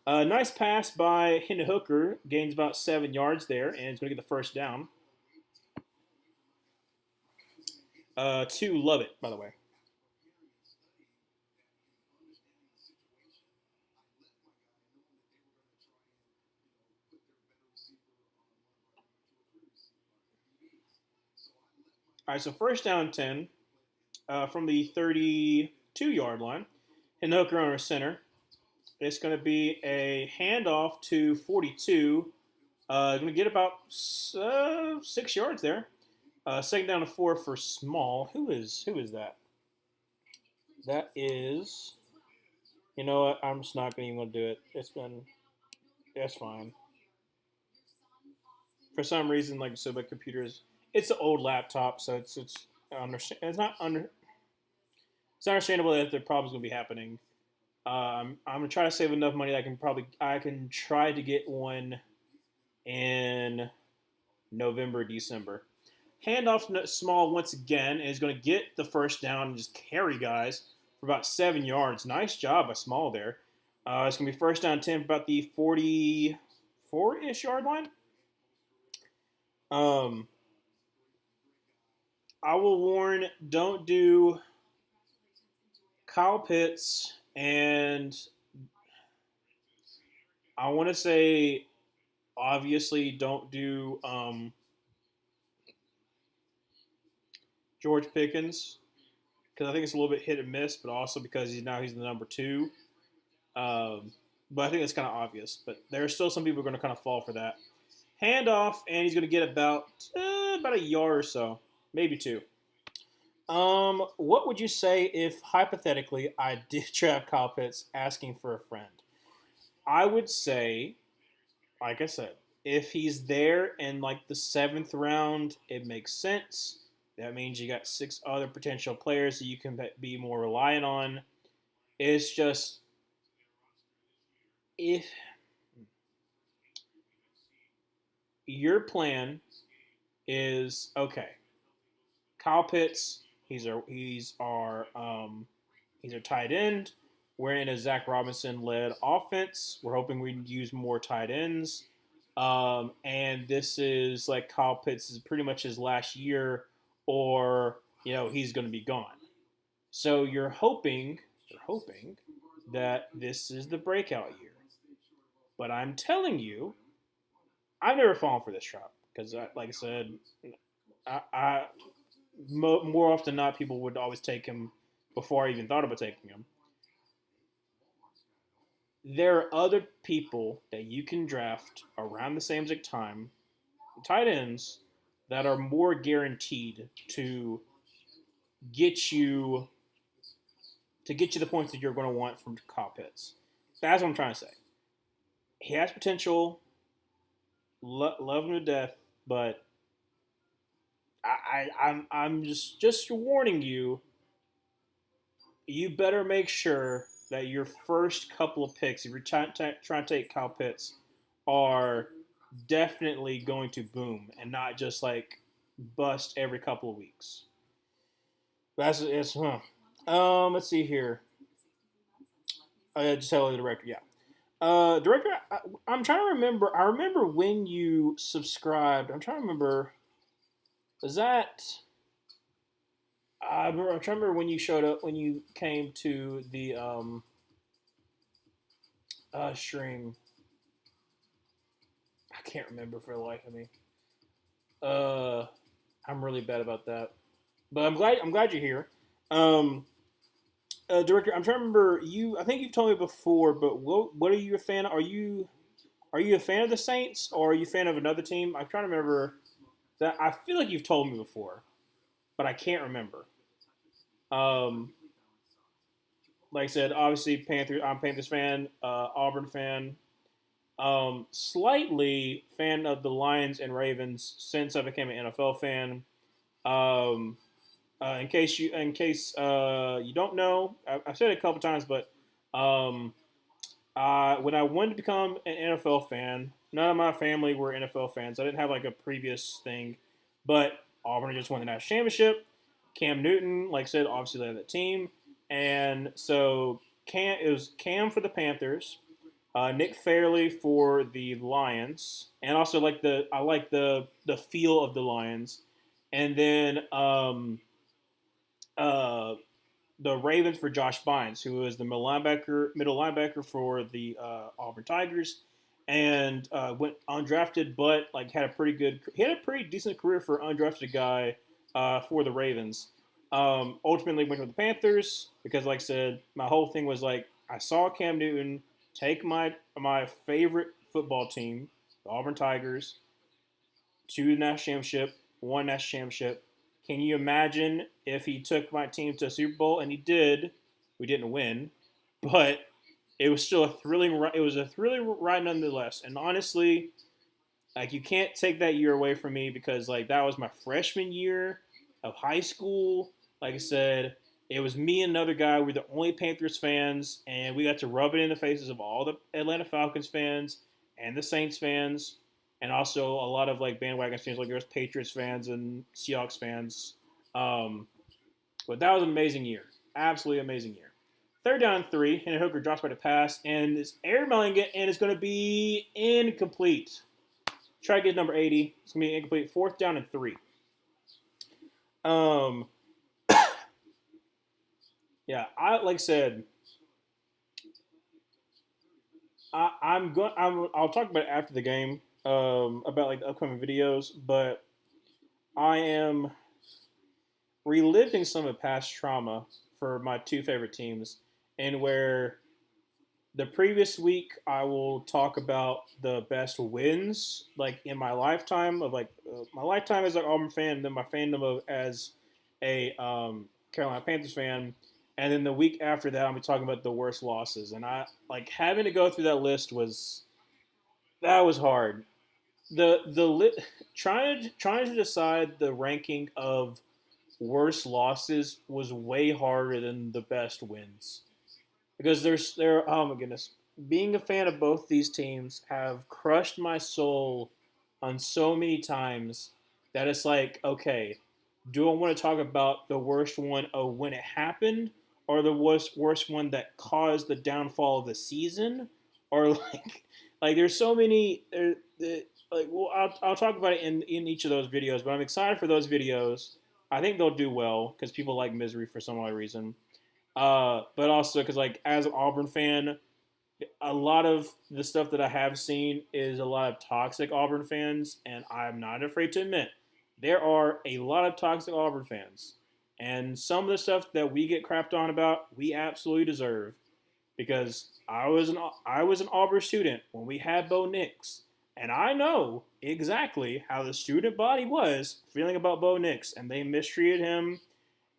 Nice pass by Hendon Hooker, gains about 7 yards there, and is going to get the first down. To love it, by the way. All right, so first down and 10 from the 32-yard line. And the hooker on center. It's going to be a handoff to 42. Going to get about 6 yards there. Second down to 4 for Small. Who is that? That is. You know what? I'm just not going to even do it. That's fine. For some reason, like I said, my computer is. It's an old laptop, so it's understand. It's understandable that the problem's going to be happening. I'm gonna try to save enough money that I can try to get one in November, December. Handoff to Small once again, and is going to get the first down and just carry guys for about 7 yards. Nice job by Small there. It's going to be first down 10 about the 44-ish yard line. Um, I will warn, don't do Kyle Pitts, and I want to say, obviously, don't do George Pickens, because I think it's a little bit hit and miss, but also because he's the number two. But I think it's kind of obvious. But there are still some people who are going to kind of fall for that. Handoff, and he's going to get about a yard or so, maybe two. What would you say if hypothetically I did draft Kyle Pitts asking for a friend? I would say, like I said, if he's there in like the 7th round, it makes sense. That means you got 6 other potential players that you can be more reliant on. It's just if your plan is okay, Kyle Pitts, he's our tight end. We're in a Zach Robinson-led offense. We're hoping we can use more tight ends. And this is like Kyle Pitts is pretty much his last year, or he's going to be gone. So you're hoping that this is the breakout year. But I'm telling you, I've never fallen for this trap because, like I said, more often than not, people would always take him before I even thought about taking him. There are other people that you can draft around the same exact time, tight ends, that are more guaranteed to get you the points that you're going to want from Kyle Pitts. That's what I'm trying to say. He has potential, love him to death, but I'm just warning you. You better make sure that your first couple of picks, if you're trying to take Kyle Pitts, are definitely going to boom and not just like bust every couple of weeks. Let's see here. Just tell the director, yeah. Director, I'm trying to remember. I remember when you subscribed. I'm trying to remember. Was that? I'm trying to remember when you showed up, when you came to the stream. I can't remember for the life of me. I'm really bad about that, but I'm glad you're here. Director, I'm trying to remember you. I think you've told me before, but what are you a fan of? Are you a fan of the Saints, or are you a fan of another team? I'm trying to remember that. I feel like you've told me before, but I can't remember. Um, like I said, obviously Panthers. I'm a Panthers fan, Auburn fan, slightly fan of the Lions and Ravens since I became an NFL fan. Um, in case you don't know, I've said it a couple times, but um, when I wanted to become an NFL fan, none of my family were NFL fans. I didn't have like a previous thing, but Auburn just won the national championship. Cam Newton, like I said, obviously led the team, and so it was Cam for the Panthers, Nick Fairley for the Lions, and also I like the feel of the Lions, and then the Ravens for Josh Bynes, who was the middle linebacker for the Auburn Tigers, and went undrafted, but like had a pretty decent career for an undrafted guy for the Ravens. Ultimately went with the Panthers because, like I said, my whole thing was like I saw Cam Newton take my favorite football team, the Auburn Tigers, to the national championship, one national championship. Can you imagine if he took my team to a Super Bowl? And he did. We didn't win, but it was still a thrilling. It was a thrilling ride nonetheless. And honestly, like you can't take that year away from me because like that was my freshman year of high school. Like I said, it was me and another guy. We're the only Panthers fans, and we got to rub it in the faces of all the Atlanta Falcons fans and the Saints fans, and also a lot of like bandwagon fans, like there's Patriots fans and Seahawks fans. Um, but that was an amazing year, absolutely amazing year. Third down and three, and Hooker drops by the pass, and is airmailing it, and it's going to be incomplete. Try to get number 80. It's gonna be incomplete. Fourth down and three. Um, yeah, I like I said, I'm going. I'll talk about it after the game. About like the upcoming videos, but I am reliving some of the past trauma for my two favorite teams, and where the previous week I will talk about the best wins like in my lifetime of like my lifetime as an Auburn fan, and then my fandom of as a Carolina Panthers fan, and then the week after that I'll be talking about the worst losses. And I like having to go through that list was hard. Trying to decide the ranking of worst losses was way harder than the best wins because there oh my goodness, being a fan of both these teams have crushed my soul on so many times that it's like, okay, do I want to talk about the worst one of when it happened or the worst one that caused the downfall of the season, or like there's so many like well I'll talk about it in each of those videos, but I'm excited for those videos. I think they'll do well because people like misery for some odd reason. But also because like as an Auburn fan, a lot of the stuff that I have seen is a lot of toxic Auburn fans, and I'm not afraid to admit there are a lot of toxic Auburn fans, and some of the stuff that we get crapped on about, we absolutely deserve because I was an Auburn student when we had Bo Nix, and I know exactly how the student body was feeling about Bo Nix, and they mistreated him.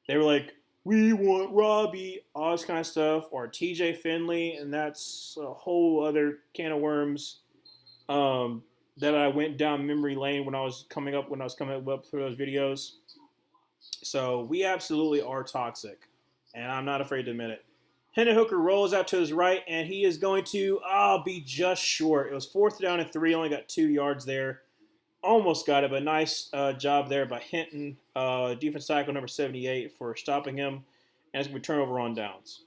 They were like, we want Robbie, all this kind of stuff, or TJ Finley, and that's a whole other can of worms um, that I went down memory lane when I was coming up through those videos. So we absolutely are toxic, and I'm not afraid to admit it. Hendon Hooker rolls out to his right, and he is going to be just short. It was fourth down and three, only got 2 yards there. Almost got it, but nice job there by Hinton, defense tackle number 78, for stopping him. And it's going to be turnover on downs.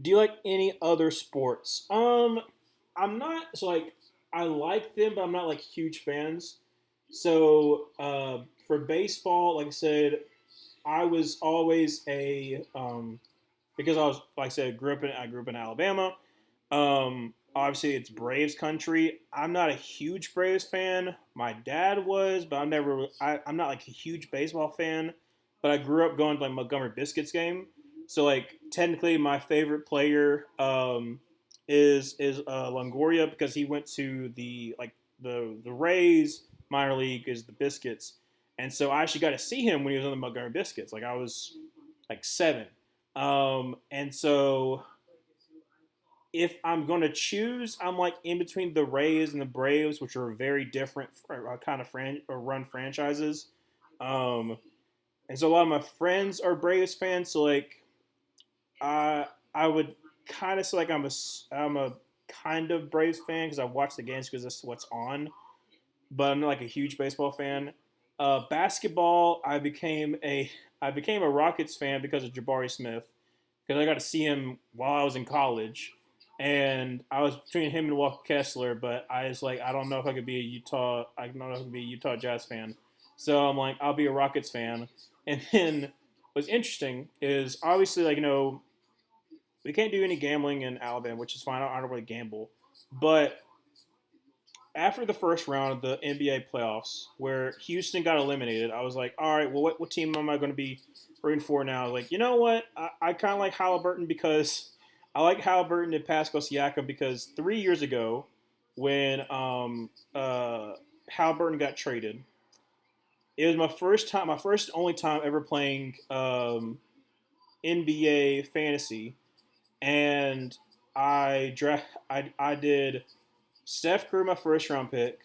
Do you like any other sports? I'm not so like I like them, but I'm not like huge fans. So for baseball, like I said, I was always a because I was like I said, I grew up in Alabama. Obviously, it's Braves country. I'm not a huge Braves fan. My dad was, but I'm not like a huge baseball fan. But I grew up going to like Montgomery Biscuits game. So like technically, my favorite player is Longoria because he went to the Rays minor league is the Biscuits, and so I actually got to see him when he was on the Montgomery Biscuits. Like I was like 7, and so if I'm going to choose, I'm like in between the Rays and the Braves, which are very different kind of run franchises. Um, and so a lot of my friends are Braves fans. So like, I would kind of say like I'm a kind of Braves fan because I watch the games because that's what's on. But I'm not like a huge baseball fan. Basketball, I became a Rockets fan because of Jabari Smith because I got to see him while I was in college, and I was between him and Walker Kessler. But I was like, I don't know if I could be a Utah. I don't know if I could be a Utah Jazz fan. So I'm like, I'll be a Rockets fan. And then what's interesting is obviously like we can't do any gambling in Alabama, which is fine. I don't really gamble, but after the first round of the NBA playoffs, where Houston got eliminated, I was like, all right, well, what team am I going to be rooting for now? I was like, you know what? I kind of like Halliburton because I like Halliburton and Pascal Siakam because 3 years ago, when Halliburton got traded, it was my first time, my first only time ever playing NBA fantasy, and I did Steph Curry my first round pick.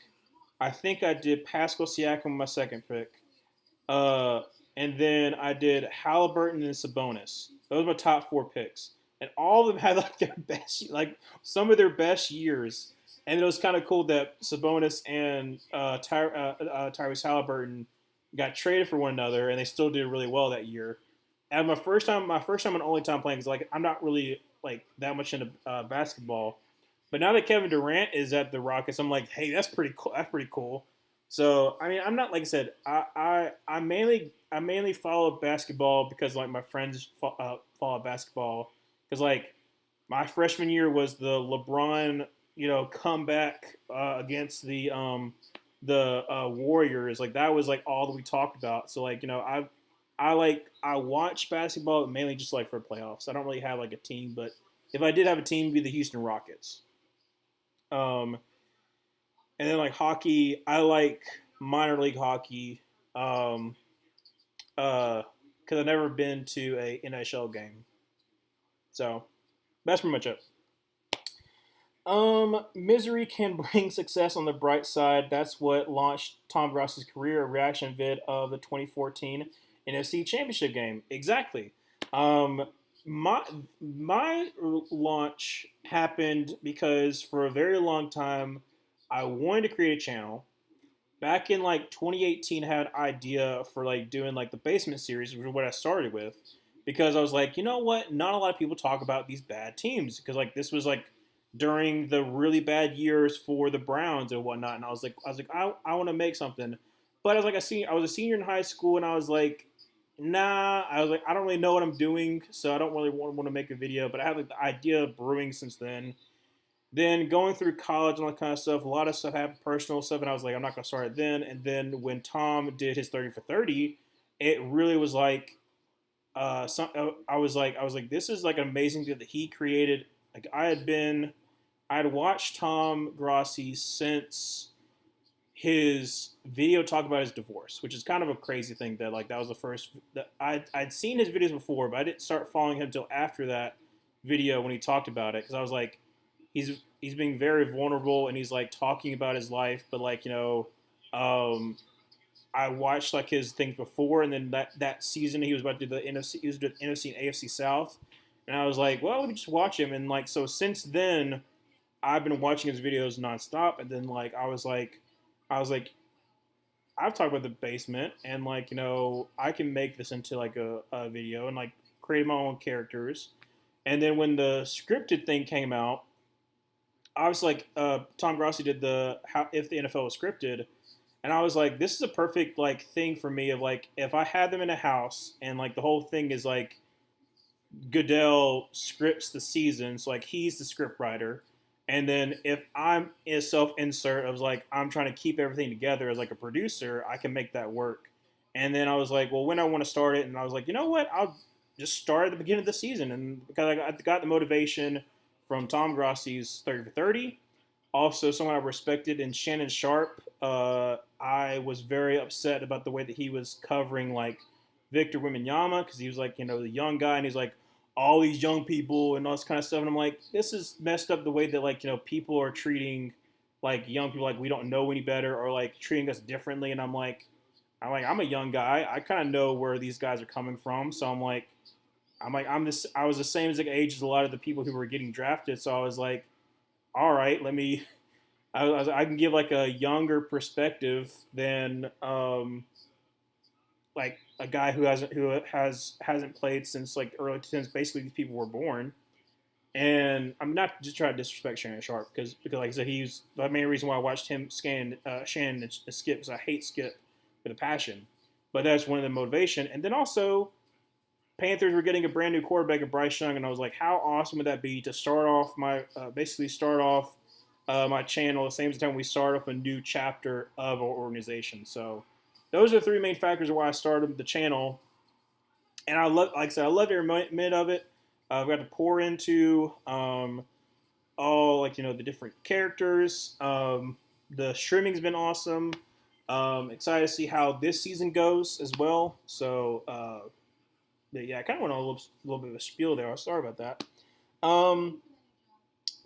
I think I did Pascal Siakam my second pick. Uh, and then I did Halliburton and Sabonis. Those were my top four picks, and all of them had like their best, like some of their best years. And it was kind of cool that Sabonis and Tyrese Halliburton got traded for one another, and they still did really well that year. And my first time and only time playing, because like I'm not really like that much into basketball, but now that Kevin Durant is at the Rockets, I'm like, hey, that's pretty cool. That's pretty cool. So I mean, I'm not like I said. I mainly follow basketball because like my friends follow basketball because like my freshman year was the LeBron comeback against the Warriors. Like that was like all that we talked about. So like I watch basketball mainly just like for playoffs. I don't really have like a team, but if I did have a team, it'd be the Houston Rockets. Um, and then like hockey, I like minor league hockey. Um, because I've never been to a NHL game, so that's pretty much it. Misery can bring success on the bright side. That's what launched Tom Gross's career. A reaction vid of the 2014 NFC Championship game. Exactly. Um, my my launch happened because for a very long time I wanted to create a channel. Back in like 2018, I had an idea for like doing like the basement series, which is what I started with, because I was like, you know what? Not a lot of people talk about these bad teams because like this was like during the really bad years for the Browns and whatnot, and I want to make something, but I was a senior in high school, and I was like, nah, I was like, I don't really know what I'm doing, so I don't really want to make a video, but I have like the idea brewing since then. Then going through college and all that kind of stuff, a lot of stuff happened, personal stuff, and I was like, I'm not gonna start it then. And then when Tom did his 30 for 30, it really was like, I was like, this is like an amazing thing that he created. Like I had watched Tom Grossi since his video talk about his divorce, which is kind of a crazy thing that like that was the first that I'd seen his videos before, but I didn't start following him until after that video when he talked about it because I was like, he's being very vulnerable and he's like talking about his life, but like um, I watched like his things before, and then that season he was about to do the NFC, he was doing NFC and AFC South, and I was like, well, let me just watch him, and like so since then I've been watching his videos nonstop, and then like I was like, I've talked about the basement, and like I can make this into like a video and like create my own characters, and then when the scripted thing came out, obviously like Tom Grossi did the how if the NFL was scripted, and I was like, this is a perfect like thing for me of like if I had them in a house and like the whole thing is like Goodell scripts the season, so like he's the script writer. And then if I'm a self insert of like I'm trying to keep everything together as like a producer, I can make that work. And then I was like, well, when I want to start it, and I was like, you know what, I'll just start at the beginning of the season, and because I got the motivation from Tom Grossi's 30 for 30. Also, someone I respected in Shannon Sharp. I was very upset about the way that he was covering like Victor Wembanyama because he was like the young guy, and he's like all these young people and all this kind of stuff. And I'm like, this is messed up the way that like people are treating like young people like we don't know any better or like treating us differently. And I'm a young guy. I kind of know where these guys are coming from. So I'm this. I was the same as like age as a lot of the people who were getting drafted. So I was like, all right, let me. I can give like a younger perspective than like a guy who hasn't played since like early since basically these people were born. And I'm not just trying to disrespect Shannon Sharp because like I said he's the main reason why I watched him scan Shannon and Skip because I hate Skip with a passion. But that's one of the motivation. And then also Panthers were getting a brand new quarterback at Bryce Young, and I was like, how awesome would that be to start off my basically start off my channel at the same time we start off a new chapter of our organization. So those are the three main factors of why I started the channel. And I love, like I said, I loved every minute of it. I've got to pour into all like the different characters. The streaming's been awesome. Excited to see how this season goes as well. So yeah, I kind of went on a little bit of a spiel there. I'm sorry about that.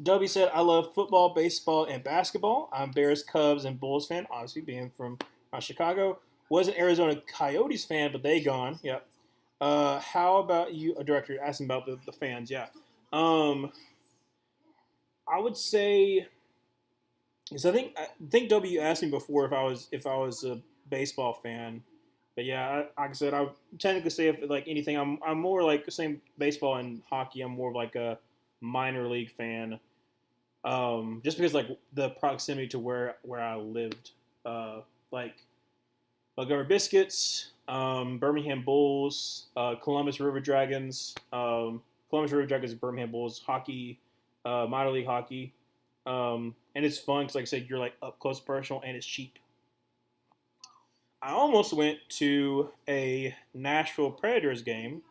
W said, I love football, baseball, and basketball. I'm Bears, Cubs, and Bulls fan, obviously being from Chicago. Was an Arizona Coyotes fan, but they gone. Yep. How about you, a director, asking about the fans? Yeah. I would say, because I think W asked me before if I was a baseball fan, but yeah, like I said, I would technically say if like anything, I'm more like the same baseball and hockey. I'm more of like a minor league fan, just because like the proximity to where I lived, like Montgomery Biscuits, Birmingham Bulls, Columbus River Dragons, Columbus River Dragons, Birmingham Bulls hockey, minor league hockey, and it's fun because like I said, you're like up close personal and it's cheap. I almost went to a Nashville Predators game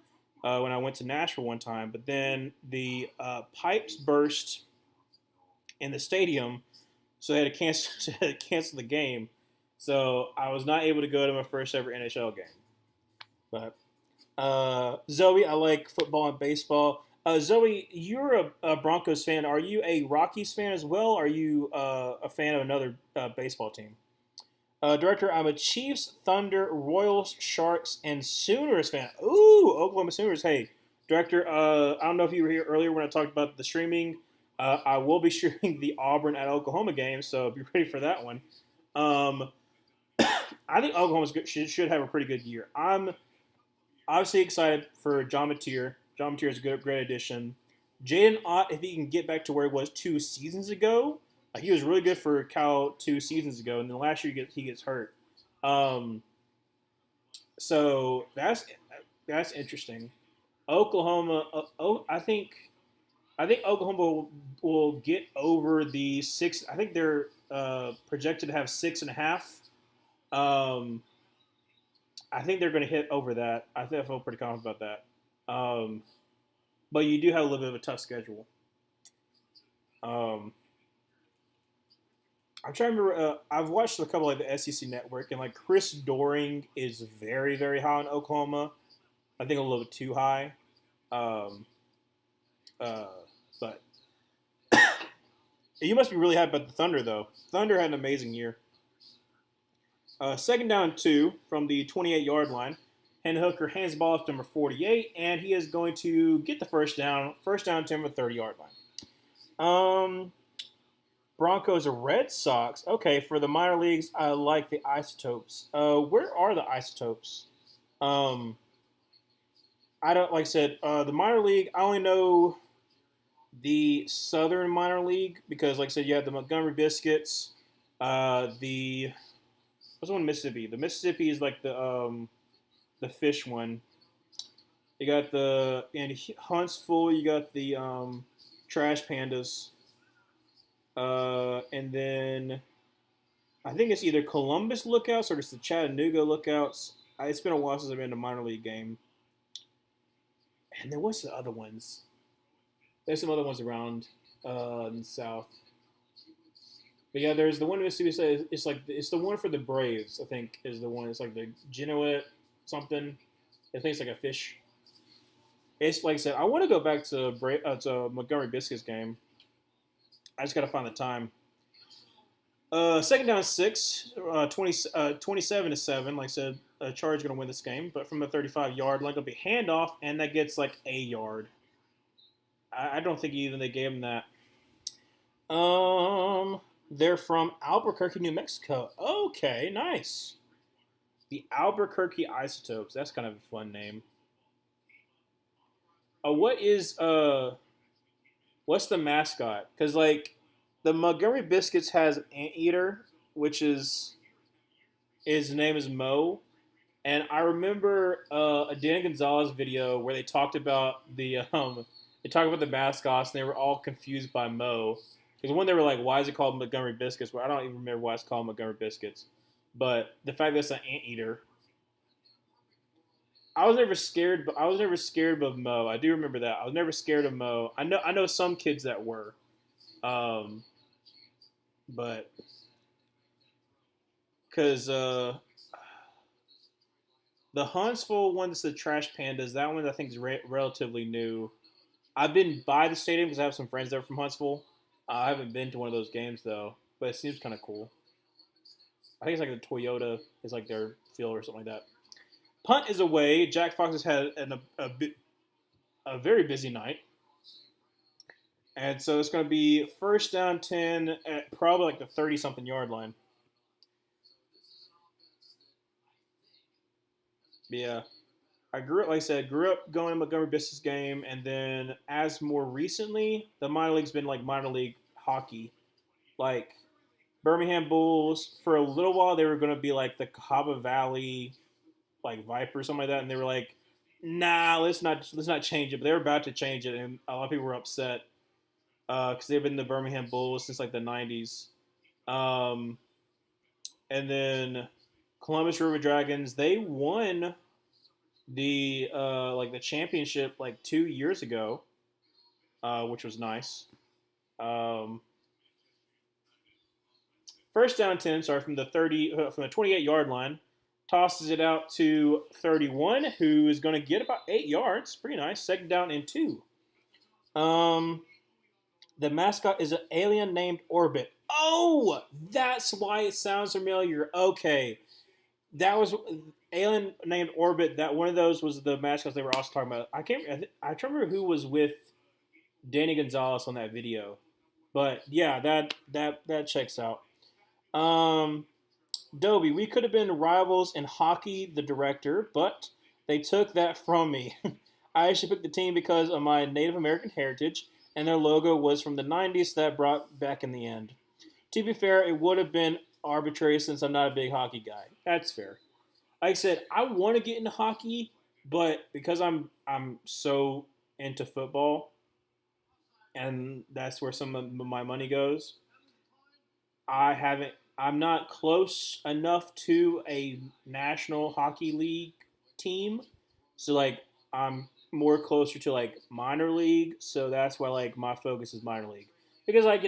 when I went to Nashville one time, but then the pipes burst in the stadium, so they had to cancel, so they had to cancel the game. So I was not able to go to my first ever NHL game. But Zoe, I like football and baseball. Zoe, you're a Broncos fan. Are you a Rockies fan as well? Or are you a fan of another baseball team? Director, I'm a Chiefs, Thunder, Royals, Sharks, and Sooners fan. Ooh, Oklahoma Sooners. Hey, Director, I don't know if you were here earlier when I talked about the streaming. I will be streaming the Auburn at Oklahoma game, so be ready for that one. Um, I think Oklahoma should have a pretty good year. I'm obviously excited for John Mateer. John Mateer is a great addition. Jaden Ott, if he can get back to where he was 2 seasons ago, he was really good for Cal 2 seasons ago, and then last year he gets hurt. Um, so that's interesting. Oklahoma, I think Oklahoma will get over the six. I think they're projected to have 6.5. Um, I think they're going to hit over that. I think I feel pretty confident about that. But you do have a little bit of a tough schedule. Um, I'm trying to remember. I've watched a couple like the SEC Network, and like Chris Doering is very, very high in Oklahoma. I think a little bit too high. Um, uh, but you must be really happy about the Thunder, though. Thunder had an amazing year. Second down and 2 from the 28-yard line. Hendon Hooker hands the ball off to number 48, and he is going to get the first down. First down to him at the 30-yard line. Broncos or Red Sox. Okay, for the minor leagues, I like the Isotopes. Where are the Isotopes? I don't, like I said, the minor league, I only know the Southern minor league because, like I said, you have the Montgomery Biscuits, what's the one in Mississippi? The Mississippi is like the fish one. You got in Huntsville. You got the Trash Pandas, and then I think it's either Columbus Lookouts or it's the Chattanooga Lookouts. It's been a while since I've been to a minor league game. And then what's the other ones? There's some other ones around in the South. But yeah, there's the one in Mississippi. It's the one for the Braves. I think is the one. It's like the Genoa something. I think it's like a fish. It's like I said. I want to go back to Montgomery Biscuits game. I just got to find the time. Second down 6, 27-7. Like I said, Charge going to win this game, but from the 35-yard line, it'll be handoff, and that gets like a yard. I don't think even they gave him that. They're from Albuquerque, New Mexico. Okay, nice. The Albuquerque Isotopes. That's kind of a fun name. What's the mascot? Because like the Montgomery Biscuits has an anteater, which is his name is Mo, and I remember a Dan Gonzalez video where they talked about the mascots and they were all confused by Mo. Because when they were like, "Why is it called Montgomery biscuits?" Well, I don't even remember why it's called Montgomery biscuits. But the fact that it's an anteater, I was never scared. But I was never scared of Mo. I do remember that. I was never scared of Mo. I know some kids that were, um, but because the Huntsville one that's the Trash Pandas, that one I think is relatively new. I've been by the stadium because I have some friends there from Huntsville. I haven't been to one of those games though, but it seems kind of cool. I think it's like the Toyota is like their field or something like that. Punt is away. Jack Fox has had a very busy night, and so it's going to be first down 10 at probably like the 30 something yard line. But yeah, I grew up, like I said, grew up going to Montgomery Business game, and then as more recently, the minor league's been like minor league hockey, like Birmingham Bulls. For a little while, they were going to be like the Cahaba Valley, like Viper or something like that, and they were like, "Nah, let's not change it." But they were about to change it, and a lot of people were upset because they've been the Birmingham Bulls since like the '90s. Um, and then Columbus River Dragons, they won the like the championship like 2 years ago, which was nice. Um, First down 10, sorry, from the 28 yard line, tosses it out to 31, who is going to get about 8 yards. Pretty nice. Second down and 2. Um, the mascot is an alien named Orbit. Oh, that's why it sounds familiar. Okay, that was alien named Orbit. That one of those was the mascots they were also talking about. I can't. I can't remember who was with Danny Gonzalez on that video, but yeah, that checks out. Um, Dobie, we could have been rivals in hockey, the director, but they took that from me. I actually picked the team because of my Native American heritage, and their logo was from the 90s that brought back in the end. To be fair, it would have been arbitrary since I'm not a big hockey guy. That's fair. Like I said, I want to get into hockey, but because I'm so into football, and that's where some of my money goes. I haven't. I'm not close enough to a national hockey league team, so like I'm more closer to like minor league. So that's why like my focus is minor league because like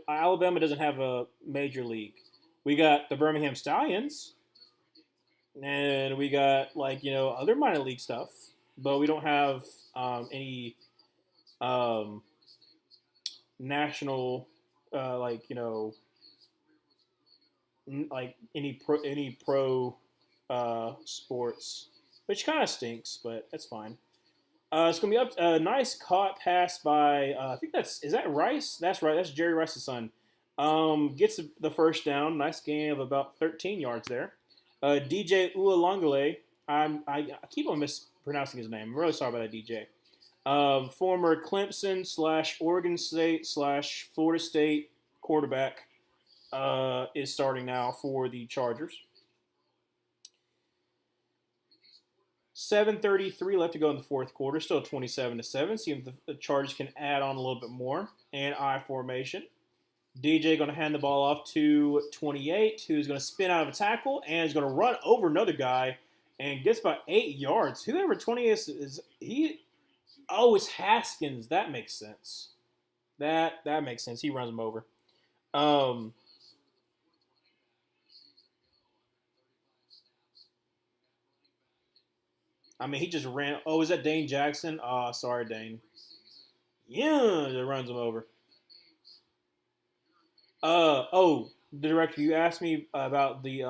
Alabama doesn't have a major league. We got the Birmingham Stallions, and we got like other minor league stuff, but we don't have any um, national like like any pro sports, which kind of stinks, but that's fine. It's gonna be up a nice caught pass by I think that's is that Rice? That's right. That's Jerry Rice's son. Gets the first down. Nice gain of about 13 yards there. DJ Ualongale. I keep on mispronouncing his name. I'm really sorry about that, DJ. Former Clemson slash Oregon State slash Florida State quarterback is starting now for the Chargers. 7:33 left to go in the fourth quarter. Still 27-7. See if the Chargers can add on a little bit more. And I formation. DJ going to hand the ball off to 28, who's going to spin out of a tackle and is going to run over another guy and gets about 8 yards. Whoever 28 is he? Oh, it's Haskins. That makes sense. That makes sense. He runs him over. Um, I mean, he just ran. Oh, is that Dane Jackson? Oh, sorry, Dane. Yeah, that runs him over. Oh, the director, you asked me about the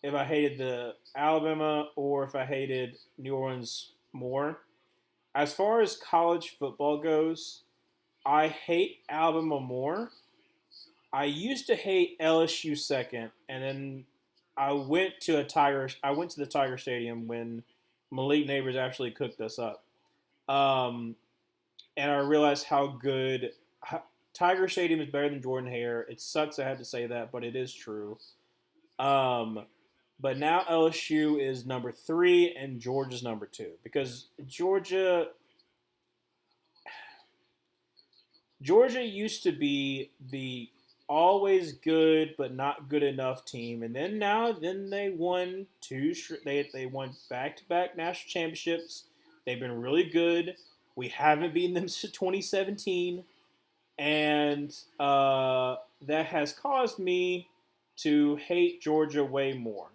if I hated the Alabama or if I hated New Orleans more. As far as college football goes, I hate Alabama more. I used to hate LSU second, and then I went to the Tiger Stadium when Malik Neighbors actually cooked us up. Um, and I realized how good Tiger Stadium is better than Jordan Hare. It sucks I had to say that, but it is true. Um, but now LSU is number 3 and Georgia's number 2 because Georgia used to be the always good but not good enough team, and then they won they won back to back national championships. They've been really good. We haven't beaten them since 2017, and that has caused me to hate Georgia way more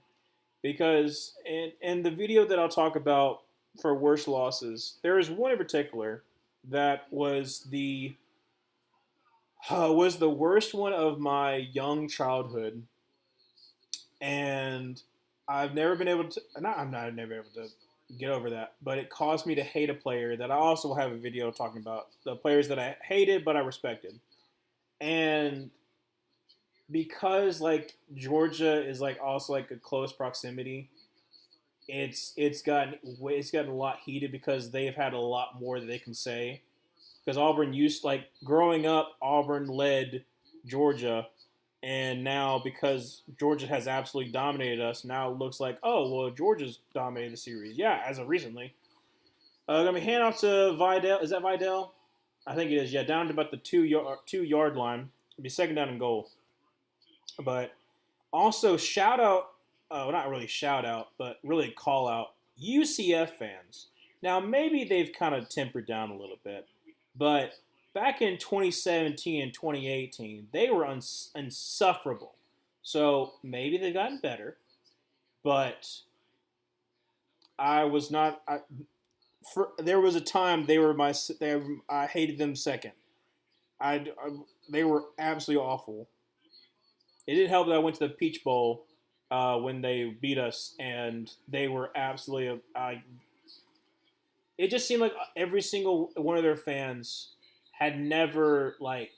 because in the video that I'll talk about for worst losses, there is one in particular that was the worst one of my young childhood, and I've never been able to. Not I'm not never able to get over that, but it caused me to hate a player that I also have a video talking about the players that I hated but I respected, and because like Georgia is like also like a close proximity, it's gotten a lot heated because they've had a lot more that they can say because Auburn used like growing up, Auburn led Georgia, and now because Georgia has absolutely dominated us, now it looks like well Georgia's dominated the series. Yeah, as of recently. Let me hand off to Vidal. Is that Vidal? I think it is. Yeah, down to about the 2 yard line. It'll be second down and goal. But also shout out, well not really shout out, but really call out UCF fans. Now maybe they've kind of tempered down a little bit, but back in 2017 and 2018, they were insufferable. So maybe they've gotten better, but I was not. There was a time I hated them second. They were absolutely awful. It didn't help that I went to the Peach Bowl when they beat us, and they were absolutely. It just seemed like every single one of their fans had never like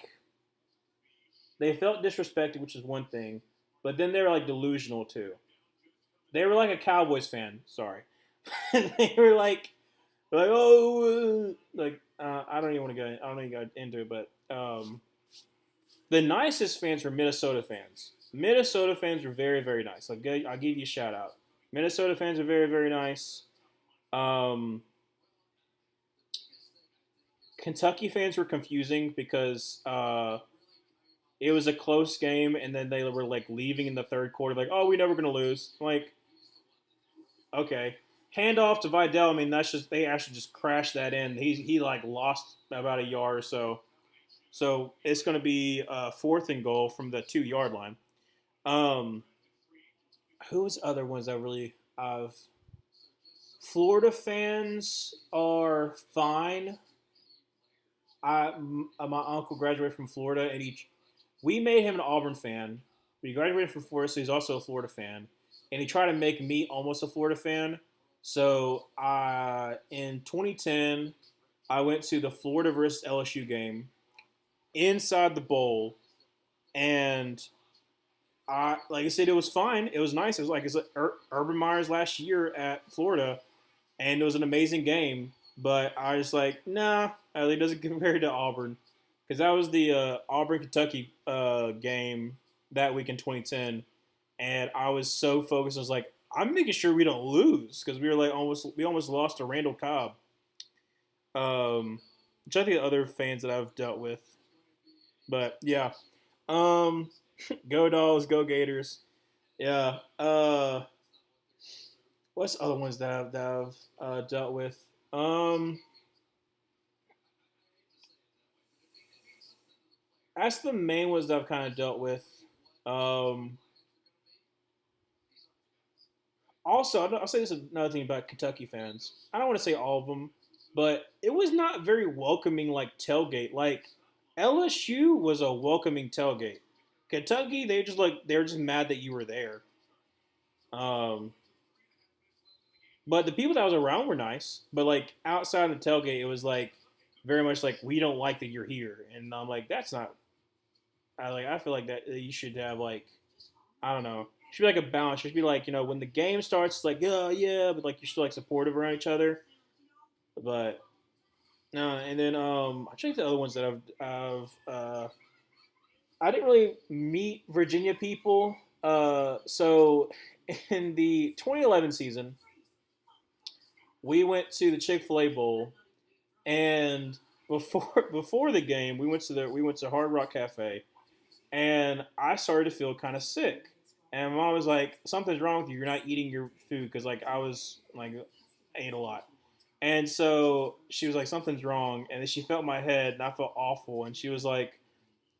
they felt disrespected, which is one thing, but then they were like delusional too. They were like a Cowboys fan. Sorry, they were like I don't even want to go. I don't even go into it, but the nicest fans were Minnesota fans. Minnesota fans were very very nice. I'll give you a shout out. Minnesota fans are very very nice. Um, Kentucky fans were confusing because it was a close game, and then they were like leaving in the third quarter, like, "Oh, we're never gonna lose." Like, okay, hand off to Vidal. I mean, that's just they actually just crashed that in. He like lost about a yard or so, so it's gonna be fourth and goal from the 2 yard line. Um, who was other ones that really? Florida fans are fine. My uncle graduated from Florida, and we made him an Auburn fan. He graduated from Florida, so he's also a Florida fan, and he tried to make me almost a Florida fan. So in 2010, I went to the Florida versus LSU game inside the bowl, and like I said, it was fine. It was nice. It was like Urban Meyer's last year at Florida, and it was an amazing game. But I was like, nah, it doesn't compare to Auburn because that was the Auburn Kentucky game that week in 2010, and I was so focused. I was like, I'm making sure we don't lose because we almost lost to Randall Cobb. Which I think other fans that I've dealt with, but yeah, go Dogs, go Gators. Yeah. What's other ones that I've dealt with? That's the main ones that I've kind of dealt with. Um, Also, I'll say this another thing about Kentucky fans. I don't want to say all of them, but it was not very welcoming like tailgate. Like LSU was a welcoming tailgate. Kentucky, they're just mad that you were there. Um, but the people that I was around were nice. But like outside of the tailgate, it was like very much like we don't like that you're here, and I'm like that's not. I feel like that you should have like I don't know. It should be like a balance. It should be like when the game starts, it's like yeah, but like you're still like supportive around each other. But no, and then I think the other ones that I didn't really meet Virginia people. So in the 2011 season, we went to the Chick-fil-A Bowl, and before the game, we went to Hard Rock Cafe, and I started to feel kind of sick. And mom was like, "Something's wrong with you. You're not eating your food," because like I was like ate a lot. And so she was like, "Something's wrong," and then she felt my head, and I felt awful. And she was like,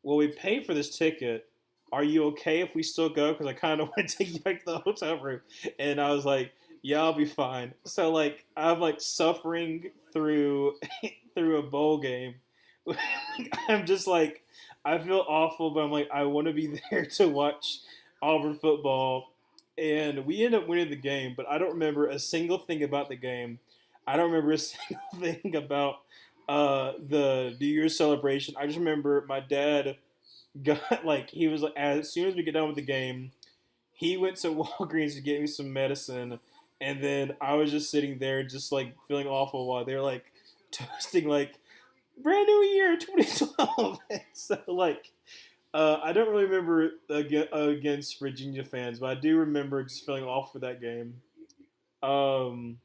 "Well, we paid for this ticket. Are you okay if we still go? Because I kind of want to take you back to the hotel room." And I was like, "Yeah, I'll be fine." So like I'm like suffering through through a bowl game. I'm just like I feel awful, but I'm like I want to be there to watch Auburn football. And we end up winning the game, but I don't remember a single thing about the game. I don't remember a single thing about the New Year's celebration. I just remember my dad got like he was like as soon as we get done with the game, he went to Walgreens to get me some medicine, and then I was just sitting there just like feeling awful while they're like toasting like brand new year 2012. So like I don't really remember against Virginia fans, but I do remember just feeling awful for that game. Um,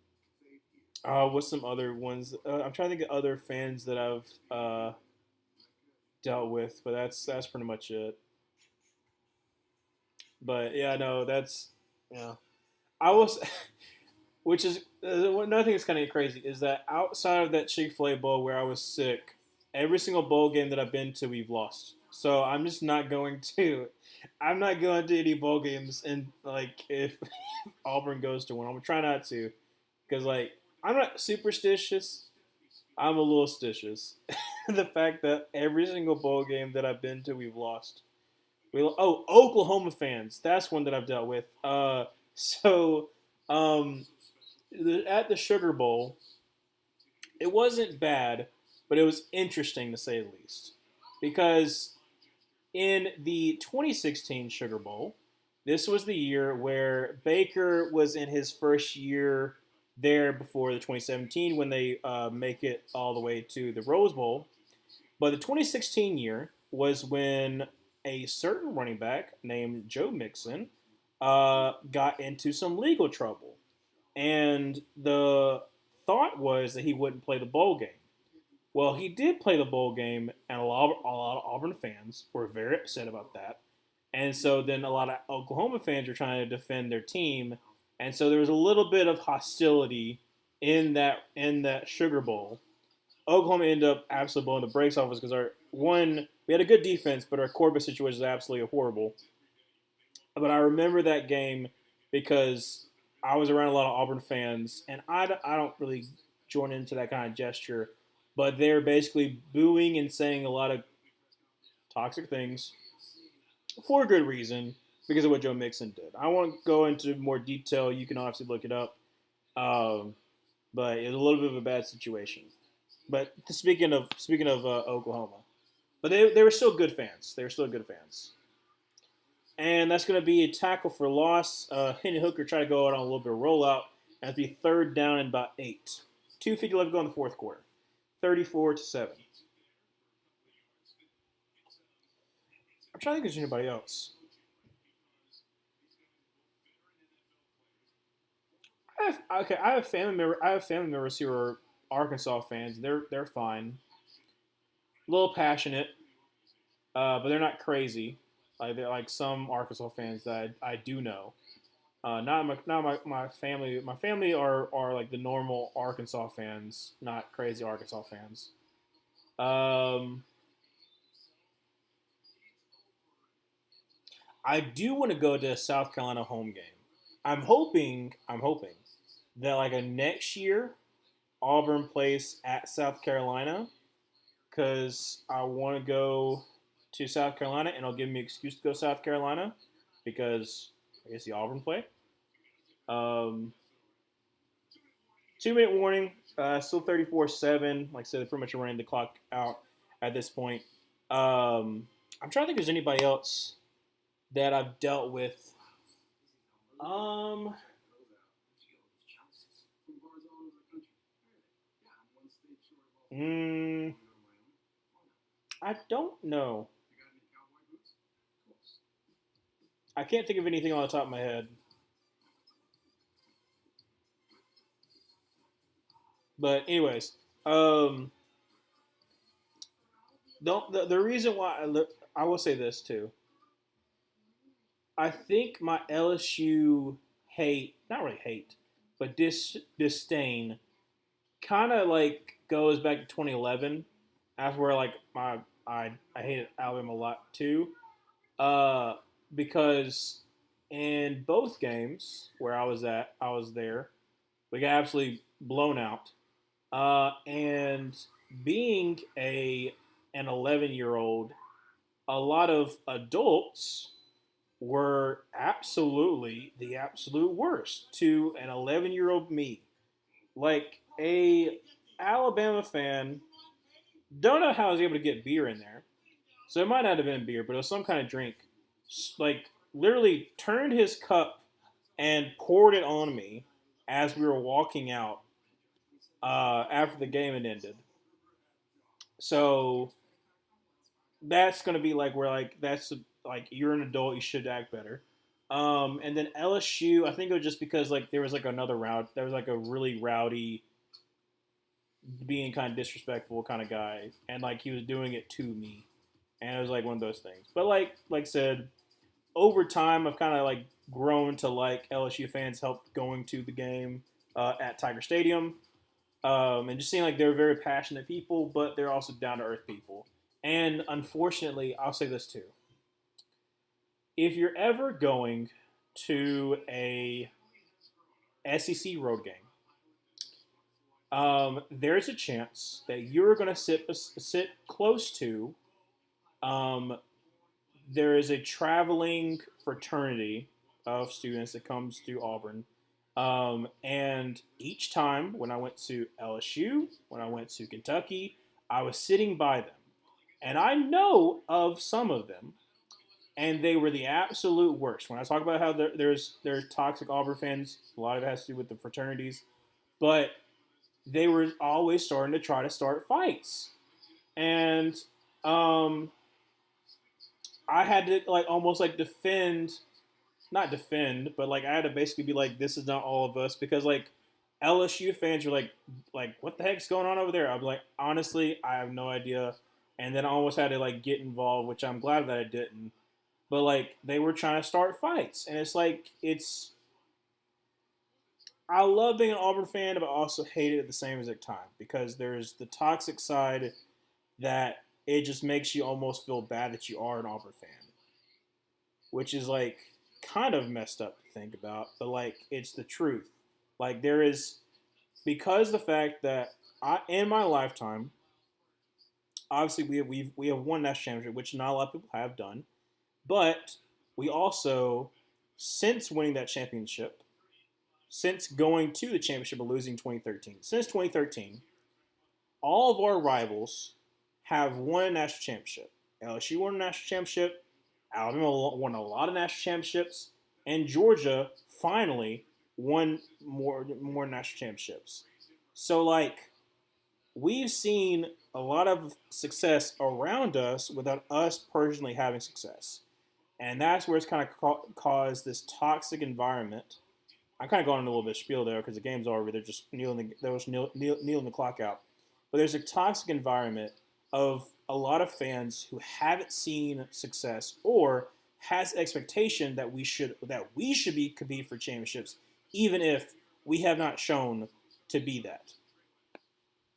what's some other ones? I'm trying to think of other fans that I've dealt with, but that's pretty much it. But yeah, no, that's yeah. I was, which is another thing that's kind of crazy is that outside of that Chick-fil-A bowl where I was sick, every single bowl game that I've been to, we've lost. So I'm just not going to. I'm not going to any bowl games, and like if Auburn goes to one, I'm gonna try not to, because like I'm not superstitious. I'm a little stitious. The fact that every single bowl game that I've been to, we've lost. Oklahoma fans. That's one that I've dealt with. So um, at the Sugar Bowl, it wasn't bad, but it was interesting to say the least. Because in the 2016 Sugar Bowl, this was the year where Baker was in his first year there before the 2017 when they make it all the way to the Rose Bowl. But the 2016 year was when a certain running back named Joe Mixon got into some legal trouble. And the thought was that he wouldn't play the bowl game. Well, he did play the bowl game, and a lot of Auburn fans were very upset about that. And so then a lot of Oklahoma fans were trying to defend their team, and so there was a little bit of hostility in that Sugar Bowl. Oklahoma ended up absolutely blowing the brakes off us because our one we had a good defense, but our quarterback situation was absolutely horrible. But I remember that game because I was around a lot of Auburn fans, and I don't really join into that kind of gesture, but they're basically booing and saying a lot of toxic things for a good reason because of what Joe Mixon did. I won't go into more detail. You can obviously look it up, um, but it was a little bit of a bad situation. But speaking of Oklahoma, but they were still good fans. They were still good fans. And that's going to be a tackle for loss. Henry Hooker tried to go out on a little bit of rollout. And it'll be third down and about 8. 2:50 left to go in the fourth quarter. 34-7. I'm trying to think if there's anybody else. I have family member. I have family members who are Arkansas fans. They're fine. A little passionate, but they're not crazy. Like they're like some Arkansas fans that I do know. Not my family. My family are like the normal Arkansas fans, not crazy Arkansas fans. Um, I do want to go to a South Carolina home game. I'm hoping that like a next year Auburn plays at South Carolina because I want to go to South Carolina and it'll give me an excuse to go to South Carolina because I guess the Auburn play. Um, 2 minute warning. Still 34-7. Like I said, they're pretty much running the clock out at this point. I'm trying to think if there's anybody else that I've dealt with. Um, mm, I don't know. I can't think of anything on the top of my head. But anyways, um, The reason why I will say this too. I think my LSU hate, not really hate, but disdain kind of like goes back to 2011. That's where like I hated Alabama a lot too, uh, because in both games where I was there. We got absolutely blown out, and being a an 11-year old, a lot of adults were absolutely the absolute worst to an 11-year-old me. Like a Alabama fan, don't know how I was able to get beer in there. So it might not have been beer, but it was some kind of drink. Like literally turned his cup and poured it on me as we were walking out after the game had ended. So that's going to be like where like that's like you're an adult, you should act better. And then LSU, I think it was just because like there was like another route. There was like a really rowdy, being kind of disrespectful kind of guy, and like he was doing it to me, and it was like one of those things. But like I said, over time, I've kind of like grown to like LSU fans helped going to the game at Tiger Stadium, and just seeing like they're very passionate people, but they're also down to earth people. And unfortunately, I'll say this too: if you're ever going to a SEC road game, there's a chance that you're going to sit close to. Um, there is a traveling fraternity of students that comes to Auburn. And each time when I went to LSU, when I went to Kentucky, I was sitting by them. And I know of some of them, and they were the absolute worst. When I talk about how there's toxic Auburn fans, a lot of it has to do with the fraternities, but they were always starting to try to start fights. And um, I had to like almost like defend, not defend, but like I had to basically be like, this is not all of us because like LSU fans were like what the heck's going on over there? I'm like, honestly, I have no idea. And then I almost had to like get involved, which I'm glad that I didn't. But like they were trying to start fights, and it's like it's. I love being an Auburn fan, but I also hate it at the same exact time because there's the toxic side that it just makes you almost feel bad that you are an Auburn fan, which is like kind of messed up to think about, but like it's the truth. Like there is because the fact that in my lifetime, obviously we have won national championship, which not a lot of people have done, but we also since winning that championship, since going to the championship and losing 2013, since 2013, all of our rivals have won a national championship. LSU won a national championship. Alabama won a lot of national championships, and Georgia finally won more national championships. So like we've seen a lot of success around us without us personally having success, and that's where it's kind of caused this toxic environment. I'm kind of going on a little bit of spiel there because the game's over. They're just kneeling the clock out. But there's a toxic environment of a lot of fans who haven't seen success or has expectation that we should be compete for championships, even if we have not shown to be that.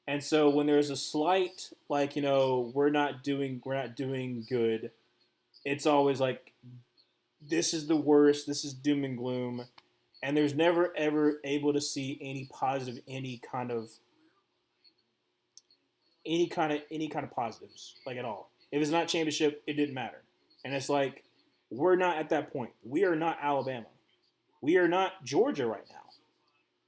And so when there's a slight like we're not doing good, it's always like this is the worst. This is doom and gloom, and there's never ever able to see any positive, any kind of positives, like at all. If it's not championship, it didn't matter. And it's like we're not at that point. We are not Alabama. We are not Georgia right now.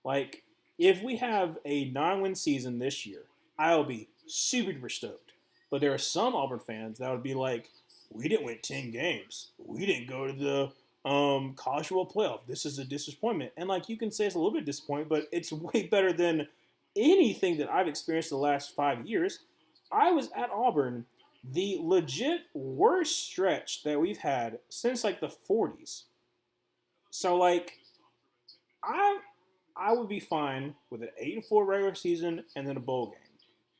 Like if we have a 9-win season this year, I'll be super duper stoked. But there are some Auburn fans that would be like, we didn't win 10 games. We didn't go to the college football playoff. This is a disappointment. And like you can say it's a little bit disappointing, but it's way better than anything that I've experienced the last 5 years. I was at Auburn the legit worst stretch that we've had since like the 40s. So like I I would be fine with an 8-4 regular season and then a bowl game.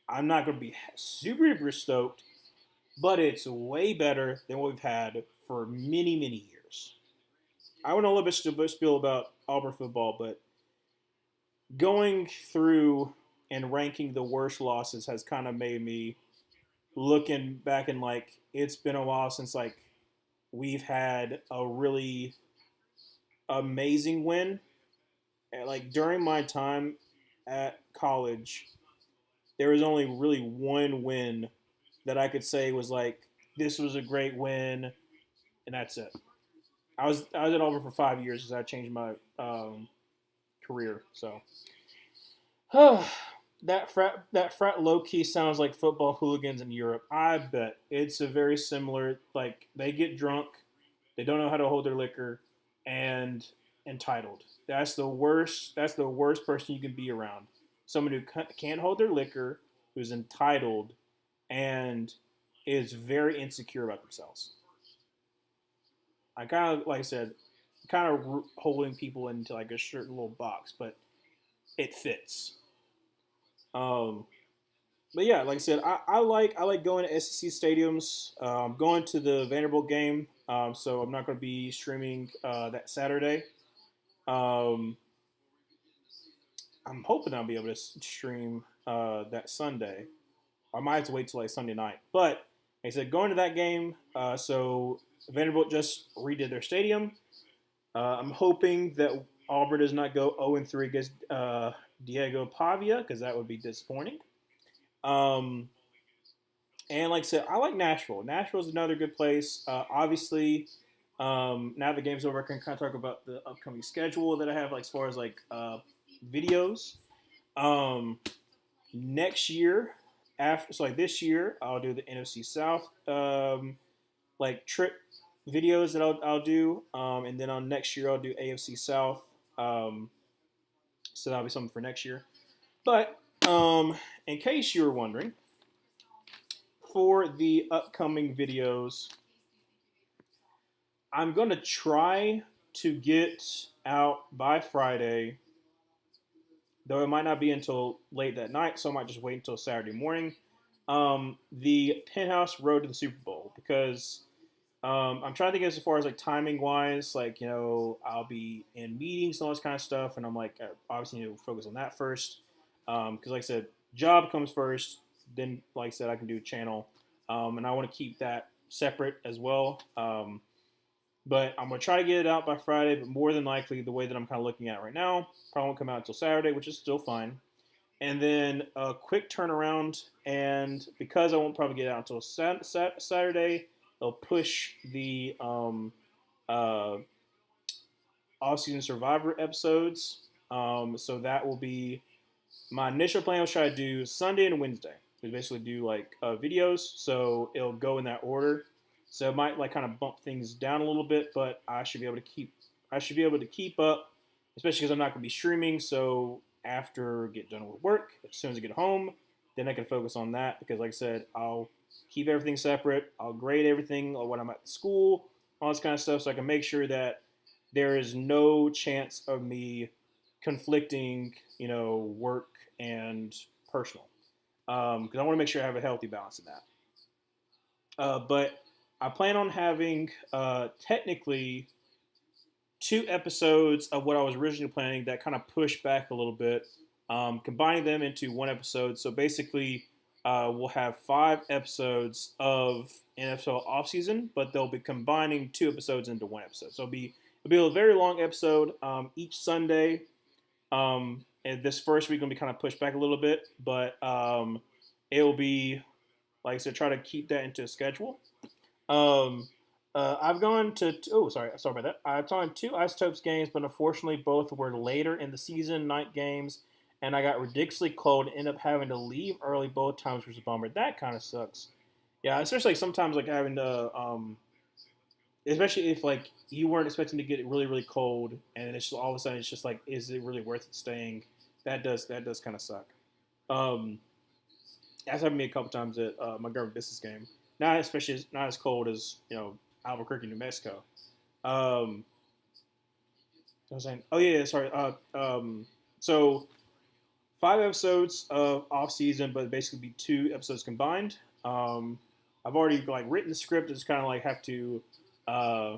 I'm not going to be super duper stoked but it's way better than what we've had for many, many years. I went a little bit spiel about Auburn football, but going through and ranking the worst losses has kind of made me looking back and like it's been a while since like we've had a really amazing win. And, like during my time at college, there was only really one win that I could say was like this was a great win, and that's it. I was at Auburn for 5 years as I changed my career. So that frat low key sounds like football hooligans in Europe. I bet it's a very similar. Like they get drunk, they don't know how to hold their liquor, and entitled. That's the worst. That's the worst person you can be around. Someone who can't hold their liquor, who's entitled, and is very insecure about themselves. I kind of, like I said, kind of holding people into like a certain little box, but it fits. Um, but yeah, like I said, I like going to SEC stadiums. Going to the Vanderbilt game, so I'm not going to be streaming that Saturday. Um, I'm hoping I'll be able to stream that Sunday. I might have to wait till like Sunday night. But like I said, going to that game, so Vanderbilt just redid their stadium. I'm hoping that Auburn does not go 0-3 against Diego Pavia because that would be disappointing. Um, and like I said, I like Nashville. Nashville is another good place. Obviously, now the game's over, I can kind of talk about the upcoming schedule that I have, like as far as like videos. Um, Next year, after so like this year, I'll do the NFC South like trip videos that I'll do, and then on next year I'll do AFC South. Um, so that'll be something for next year. But in case you were wondering, for the upcoming videos, I'm gonna try to get out by Friday, though it might not be until late that night, so I might just wait until Saturday morning. The Penthouse Road to the Super Bowl because I'm trying to think as far as like timing wise, like I'll be in meetings and all this kind of stuff, and I'm like I obviously need to focus on that first because like I said, job comes first. Then like I said, I can do channel, and I want to keep that separate as well. But I'm gonna try to get it out by Friday. But more than likely, the way that I'm kind of looking at it right now, probably won't come out until Saturday, which is still fine. And then a quick turnaround, and because I won't probably get it out until Saturday, they'll push the uh, off-season Survivor episodes. So that will be my initial plan. Was try to do Sunday and Wednesday. We basically do like videos, so it'll go in that order. So it might like kind of bump things down a little bit, but I should be able to keep. I should be able to keep up, especially because I'm not going to be streaming. So after I get done with work, as soon as I get home, then I can focus on that. Because like I said, I'll keep everything separate. I'll grade everything when I'm at school, all this kind of stuff, so I can make sure that there is no chance of me conflicting, work and personal. Because I want to make sure I have a healthy balance in that. But I plan on having technically 2 episodes of what I was originally planning that kind of pushed back a little bit, combining them into one episode. So basically, we'll have 5 episodes of NFL offseason, but they'll be combining 2 episodes into one episode. So it'll be a very long episode each Sunday. And this first week will be kind of pushed back a little bit, but it'll be, like I said, try to keep that into a schedule. Um, I've gone to sorry about that. I've gone to 2 Isotopes games, but unfortunately both were later in the season, night games, and I got ridiculously cold and ended up having to leave early both times, which was a bummer. That kind of sucks. Yeah, especially like sometimes like having to, especially if like you weren't expecting to get really really cold, and it's just, all of a sudden it's just like, is it really worth it staying? That does kind of suck. Um, that's happened to me a couple times at my government business game. Not especially not as cold as Albuquerque, New Mexico. Um, I was saying, oh yeah, sorry. So 5 episodes of off season, but basically be 2 episodes combined. Um, I've already like written the script. I just kind of like have to uh,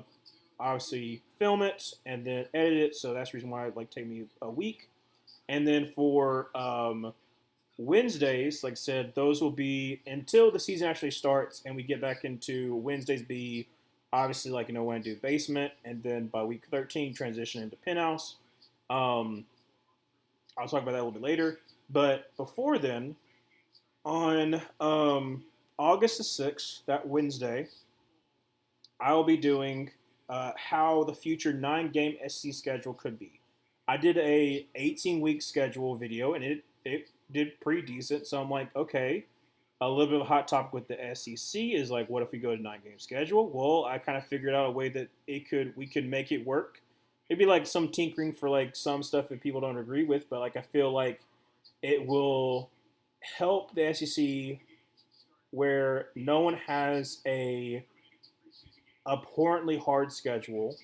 obviously film it and then edit it. So that's the reason why it like take me a week. And then for Wednesdays, like I said, those will be until the season actually starts and we get back into Wednesdays. Be obviously like when I do basement, and then by week 13 transition into penthouse. Um, I'll talk about that a little bit later. But before then, on August the 6th, that Wednesday, I will be doing how the future 9-game SEC schedule could be. I did a 18-week schedule video, and it did pretty decent. So I'm like, okay, a little bit of a hot topic with the SEC is like, what if we go to 9-game schedule? Well, I kind of figured out a way that we could make it work. Maybe like some tinkering for like some stuff that people don't agree with, but like I feel like it will help the SEC where no one has a abhorrently hard schedule,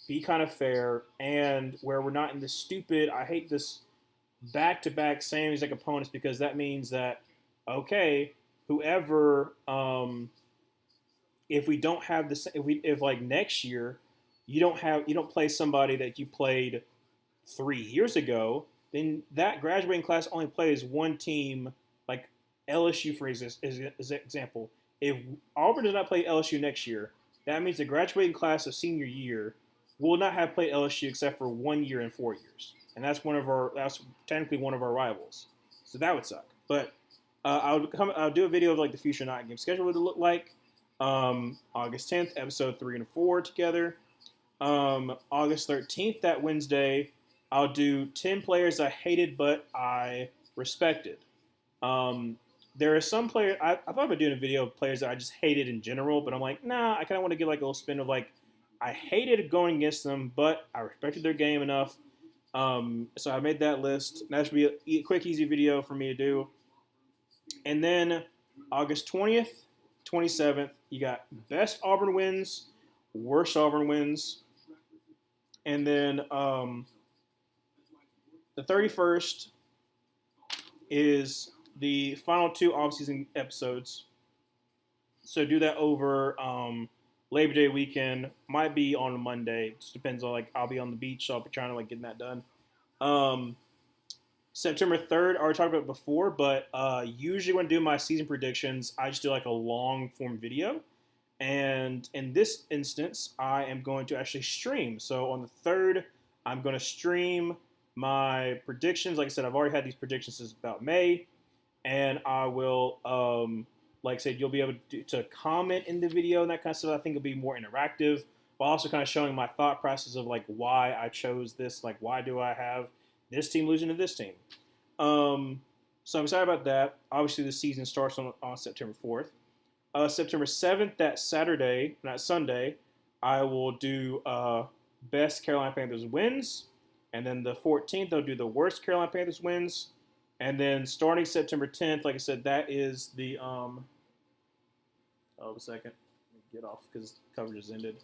be kind of fair, and where we're not in this stupid, I hate this back-to-back same exact opponents, because that means that, okay, whoever, if we don't have this, if like next year you don't play somebody that you played 3 years ago, then that graduating class only plays one team, like LSU for example. If Auburn does not play LSU next year, that means the graduating class of senior year will not have played LSU except for 1 year in 4 years, and that's technically one of our rivals. So that would suck. But I'll do a video of like the future 9-game schedule would look like. August 10th, episode 3 and 4 together. August 13th, that Wednesday, I'll do 10 players I hated but I respected. There are some players I thought about doing a video of players that I just hated in general, but I'm like, nah, I kind of want to get like a little spin of like I hated going against them, but I respected their game enough. So I made that list. That should be a quick, easy video for me to do. And then August 20th, 27th, you got best Auburn wins, worst Auburn wins. And then the 31st is the final 2 offseason episodes. So do that over Labor Day weekend. Might be on a Monday. Just depends on like I'll be on the beach, so I'll be trying to like get that done. September 3rd, I already talked about it before, but usually when I do my season predictions, I just do like a long form video. And in this instance, I am going to actually stream. So on the 3rd, I'm going to stream my predictions. Like I said, I've already had these predictions since about May. And I will, like I said, you'll be able to comment in the video and that kind of stuff. I think it'll be more interactive, while also kind of showing my thought process of like why I chose this. Like, why do I have this team losing to this team? So I'm excited about that. Obviously, the season starts on September 4th. September 7th, that Saturday, not Sunday, I will do best Carolina Panthers wins. And then the 14th, I'll do the worst Carolina Panthers wins. And then starting September 10th, like I said, that is the a second. Let me get off because coverage has ended.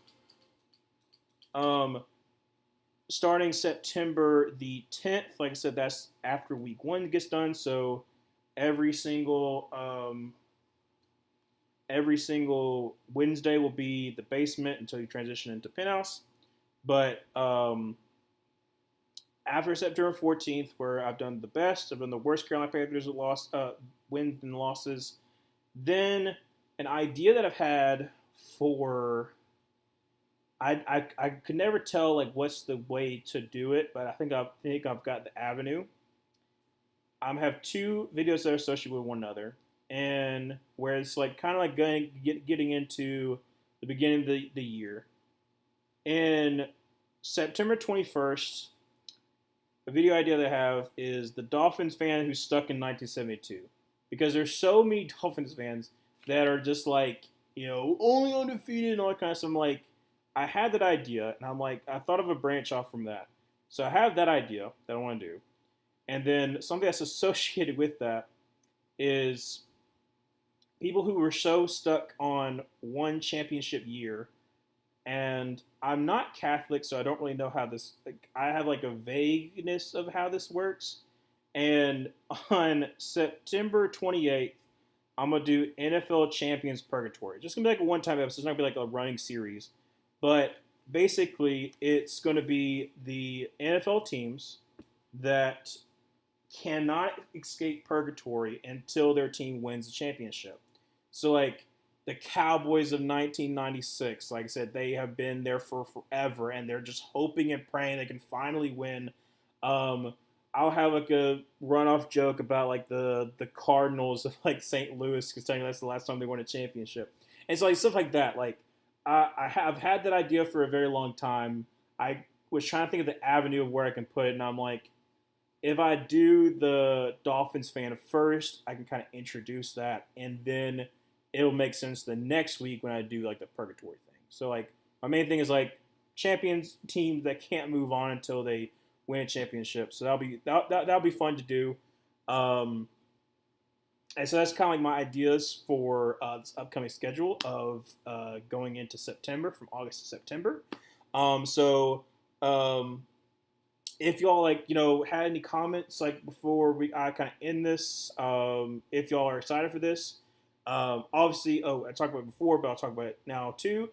Starting September the 10th, like I said, that's after week 1 gets done. So every single Wednesday will be the basement until you transition into penthouse. But after September 14th, where I've done the best, I've done the worst Carolina Panthers wins and losses, then an idea that I've had for I could never tell like what's the way to do it, but I think I've got the avenue. I have 2 videos that are associated with one another, and where it's like kind of like getting into the beginning of the year. In September 21st, a video idea that I have is the Dolphins fan who's stuck in 1972, because there's so many Dolphins fans that are just like, only undefeated and all that kind of stuff. I'm like, I had that idea, and I'm like, I thought of a branch off from that. So I have that idea that I want to do. And then something that's associated with that is people who were so stuck on one championship year. And I'm not Catholic, so I don't really know how this, I have like a vagueness of how this works. And on September 28th, I'm gonna do NFL Champions Purgatory. Just gonna be like a one-time episode. It's not gonna be like a running series, but basically, it's gonna be the NFL teams that cannot escape purgatory until their team wins the championship. So like the Cowboys of 1996, like I said, they have been there for forever, and they're just hoping and praying they can finally win. Um, I'll have like a runoff joke about like the Cardinals of like St. Louis, because that's the last time they won a championship, and so like stuff like that. Like I have had that idea for a very long time. I was trying to think of the avenue of where I can put it, and I'm like, if I do the Dolphins fan first, I can kind of introduce that, and then it'll make sense the next week when I do like the purgatory thing. So like my main thing is like champions teams that can't move on until they win a championship. So that'll be fun to do. Um, and so that's kind of like my ideas for this upcoming schedule of going into September, from August to September. Um, so um, if y'all like had any comments like before I kind of end this, if y'all are excited for this, obviously, I talked about it before, but I'll talk about it now too.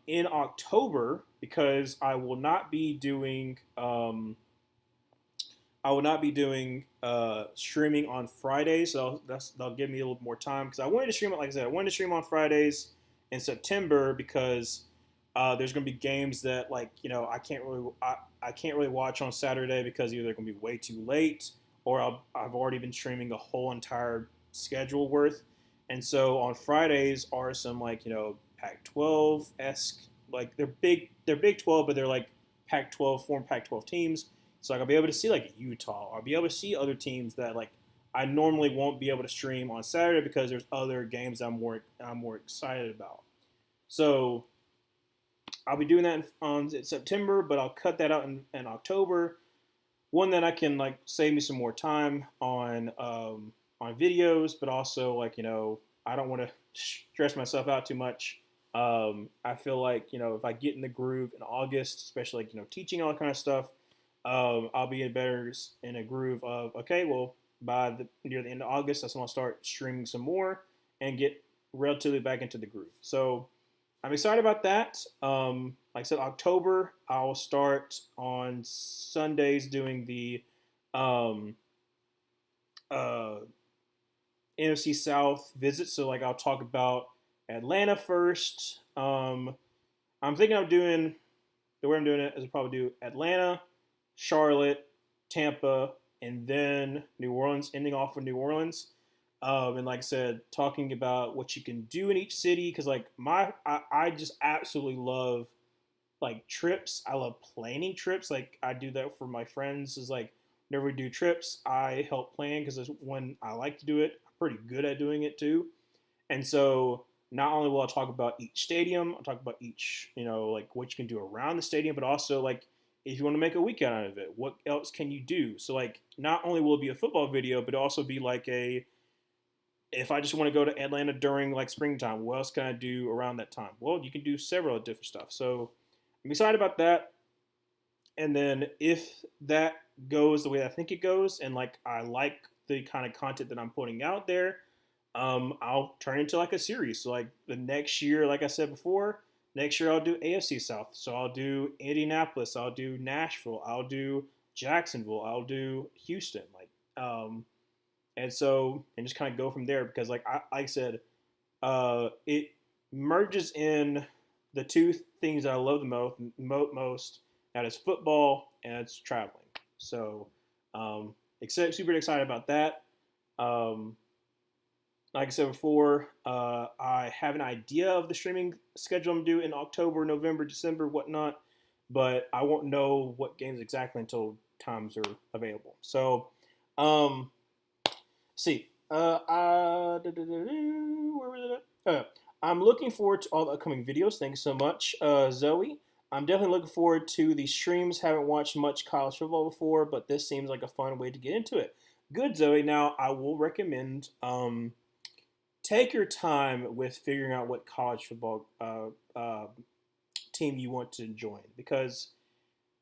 In October, because I will not be doing streaming on Fridays, so that'll give me a little more time, because I wanted to stream it. Like I said, I wanted to stream on Fridays in September, because there's going to be games that I can't really watch on Saturday, because either they're going to be way too late, or I've already been streaming a whole entire schedule worth. And so on Fridays are some Pac-12 esque, like they're Big 12, but they're like Pac-12 former Pac-12 teams. So like I'll be able to see like Utah. I'll be able to see other teams that like I normally won't be able to stream on Saturday, because there's other games I'm more excited about. So I'll be doing that on September, but I'll cut that out in October. One, that I can like save me some more time on videos, but also I don't want to stress myself out too much. I feel like if I get in the groove in August, especially like teaching all that kind of stuff, I'll be in a groove of, okay, well, by near the end of August, that's when I'll start streaming some more and get relatively back into the groove. So I'm excited about that. Like I said, October, I'll start on Sundays doing the um, uh, NFC South visit. So like I'll talk about Atlanta first. I'm thinking of doing the way I'm doing it is I'll probably do Atlanta, Charlotte, Tampa, and then New Orleans, ending off with New Orleans. And like I said, talking about what you can do in each city, because like I just absolutely love like trips. I love planning trips. Like I do that for my friends. Is like whenever we do trips, I help plan, because it's when I like to do it. I'm pretty good at doing it too. And so not only will I talk about each stadium, I'll talk about each, like what you can do around the stadium, but also like if you want to make a weekend out of it, what else can you do? So like not only will it be a football video, but also be like if I just want to go to Atlanta during like springtime, what else can I do around that time? Well, you can do several different stuff. So I'm excited about that. And then if that goes the way I think it goes, and like I like the kind of content that I'm putting out there, I'll turn into like a series. So like the next year, like I said before, next year I'll do AFC South. So I'll do Indianapolis, I'll do Nashville, I'll do Jacksonville, I'll do Houston, and just kind of go from there, because like I said, it merges in the two things that I love the most. That is football and it's traveling. So, super excited about that. Um, like I said before, I have an idea of the streaming schedule I'm due in October, November, December, whatnot, but I won't know what games exactly until times are available. So, see, where was it? I'm looking forward to all the upcoming videos. Thanks so much, Zoe. I'm definitely looking forward to the streams. Haven't watched much college football before, but this seems like a fun way to get into it. Good, Zoe. Now, I will recommend take your time with figuring out what college football team you want to join, because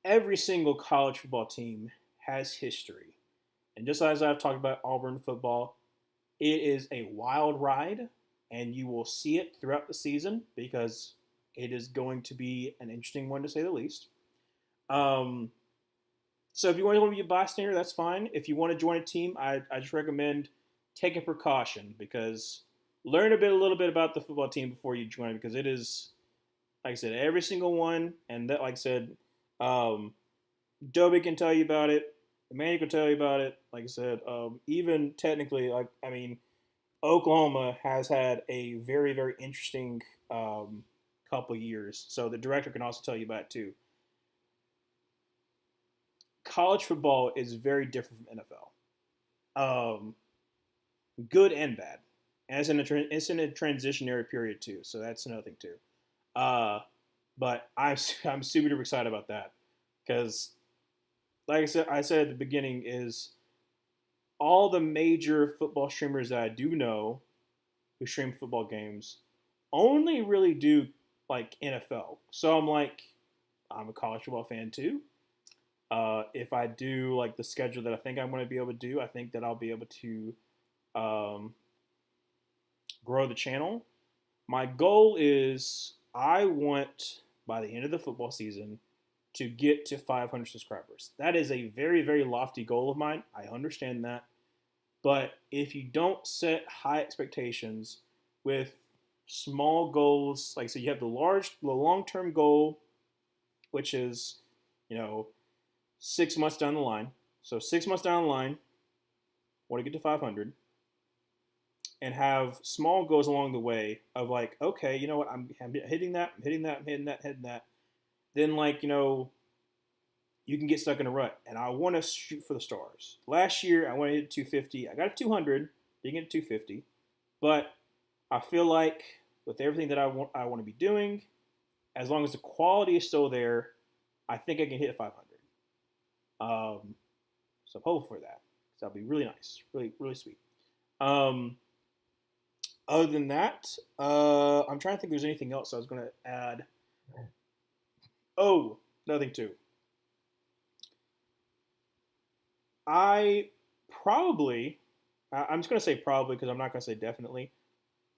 every single college football team has history. And just as I've talked about Auburn football, It is a wild ride, and you will see it throughout the season because it is going to be an interesting one to say the least. Um, so if you want to be a bystander, that's fine. If you want to join a team, I just recommend taking precaution because learn a little bit about the football team before you join because it is, like I said, every single one, and that, like I said, um, Dobie can tell you about it. Emmanuel can tell you about it. Like I said, even technically, like I mean, Oklahoma has had a very, very interesting couple years. So the director can also tell you about it too. College football is very different from NFL, good and bad. And it's in a transitionary period too. So that's another thing too. Uh, but I'm super excited about that because, like I said at the beginning, is all the major football streamers that I do know who stream football games only really do like NFL. So I'm like, I'm a college football fan too. If I do like the schedule that I think I'm going to be able to do, I think that I'll be able to um, grow the channel. My goal is I want by the end of the football season to get to 500 subscribers. That is a very, very lofty goal of mine. I understand that. But if you don't set high expectations with small goals, like so you have the long-term goal, which is, you know, 6 months down the line. So 6 months down the line, want to get to 500, and have small goals along the way of like, okay, you know what, I'm hitting that, I'm hitting that, I'm hitting that, hitting that. Then like you can get stuck in a rut, and I want to shoot for the stars. Last year I wanted to hit 250. I got a 200. Didn't get 250, but I feel like with everything that I want to be doing, as long as the quality is still there, I think I can hit 500. So I'm hopeful for that. So that'll be really nice, really really sweet. Um, Other than that, I'm trying to think if there's anything else I was going to add. Oh, nothing too. I probably, I'm just going to say probably because I'm not going to say definitely,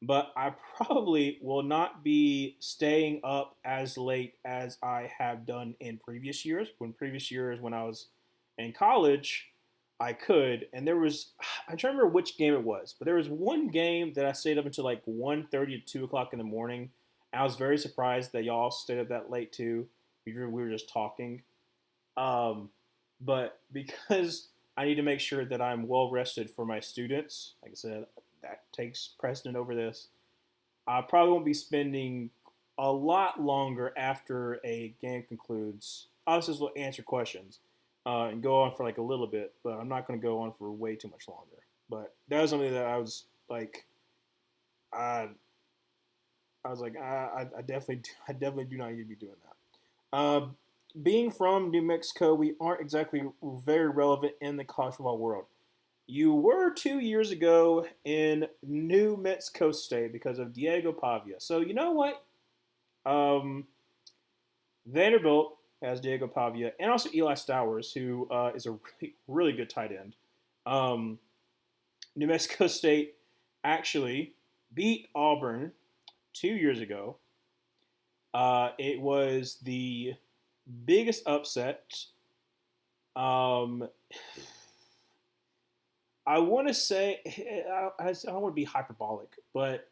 but I probably will not be staying up as late as I have done in previous years. Previous years, when I was in college, I could, and there was, I'm trying to remember which game it was, but there was one game that I stayed up until like 1:30 to 2 o'clock in the morning. I was very surprised that y'all stayed up that late too. We were just talking. Um, but because I need to make sure that I'm well rested for my students, like I said, that takes precedent over this. I probably won't be spending a lot longer after a game concludes. Obviously, this will answer questions and go on for like a little bit, but I'm not going to go on for way too much longer. But that was something that I was like, I, I was like, I definitely do not need to be doing that. Being from New Mexico, we aren't exactly very relevant in the college football world. You were 2 years ago in New Mexico State because of Diego Pavia. So you know what? Um, Vanderbilt has Diego Pavia and also Eli Stowers, who is a really really good tight end. Um, New Mexico State actually beat Auburn 2 years ago. It was the biggest upset. Um, I want to say I don't want to be hyperbolic, but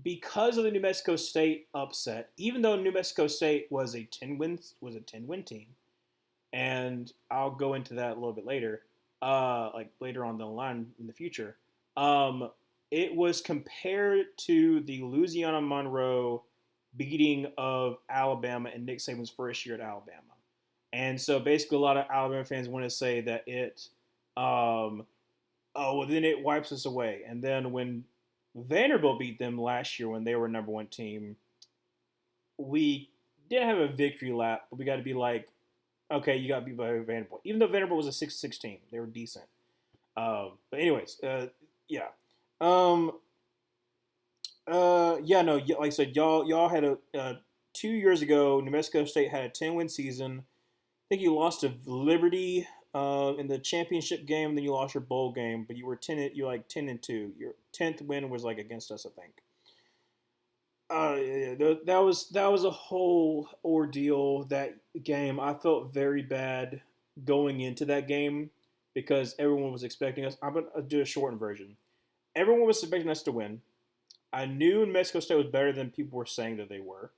because of the New Mexico State upset, even though New Mexico State was a 10 win team, and I'll go into that a little bit later, like later on the line in the future. Um, it was compared to the Louisiana Monroe beating of Alabama in Nick Saban's first year at Alabama. And so basically, a lot of Alabama fans want to say that um, oh, well, then it wipes us away. And then when Vanderbilt beat them last year when they were number one team, we didn't have a victory lap, but we got to be like, okay, you got beat by Vanderbilt. Even though Vanderbilt was a 6-6 team, they were decent. But anyways, yeah. Um, yeah, no, like I said, y'all had 2 years ago. New Mexico State had a 10-win season. I think you lost to Liberty in the championship game. Then you lost your bowl game, but you were 10. You're like 10-2. Your 10th win was like against us, I think. That was a whole ordeal. That game, I felt very bad going into that game because everyone was expecting us. I'm gonna do a shortened version. Everyone was expecting us to win. I knew New Mexico State was better than people were saying that they were.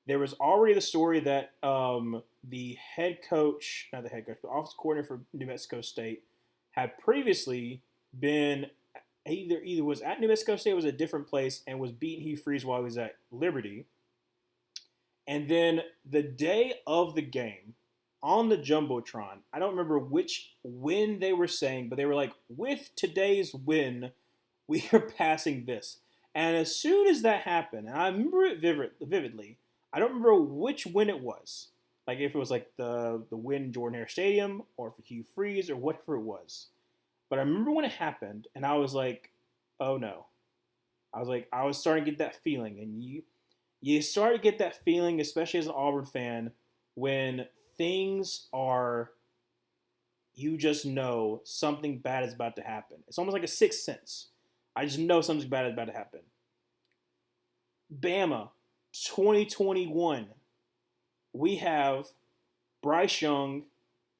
There was already the story that the head coach, not the head coach, the offensive coordinator for New Mexico State, had previously been either was at New Mexico State, was a different place, and was beating Hugh Freeze while he was at Liberty. And then the day of the game on the jumbotron, I don't remember which win they were saying, but they were like, "With today's win, we are passing this." And as soon as that happened, and I remember it vividly, I don't remember which win it was. Like if it was like the win in Jordan Hare Stadium or for Hugh Freeze or whatever it was. But I remember when it happened, and I was like, "Oh no!" I was starting to get that feeling, and you start to get that feeling, especially as an Auburn fan, when things are, you just know something bad is about to happen. It's almost like a sixth sense. I just know something bad is about to happen. Bama, 2021. We have Bryce Young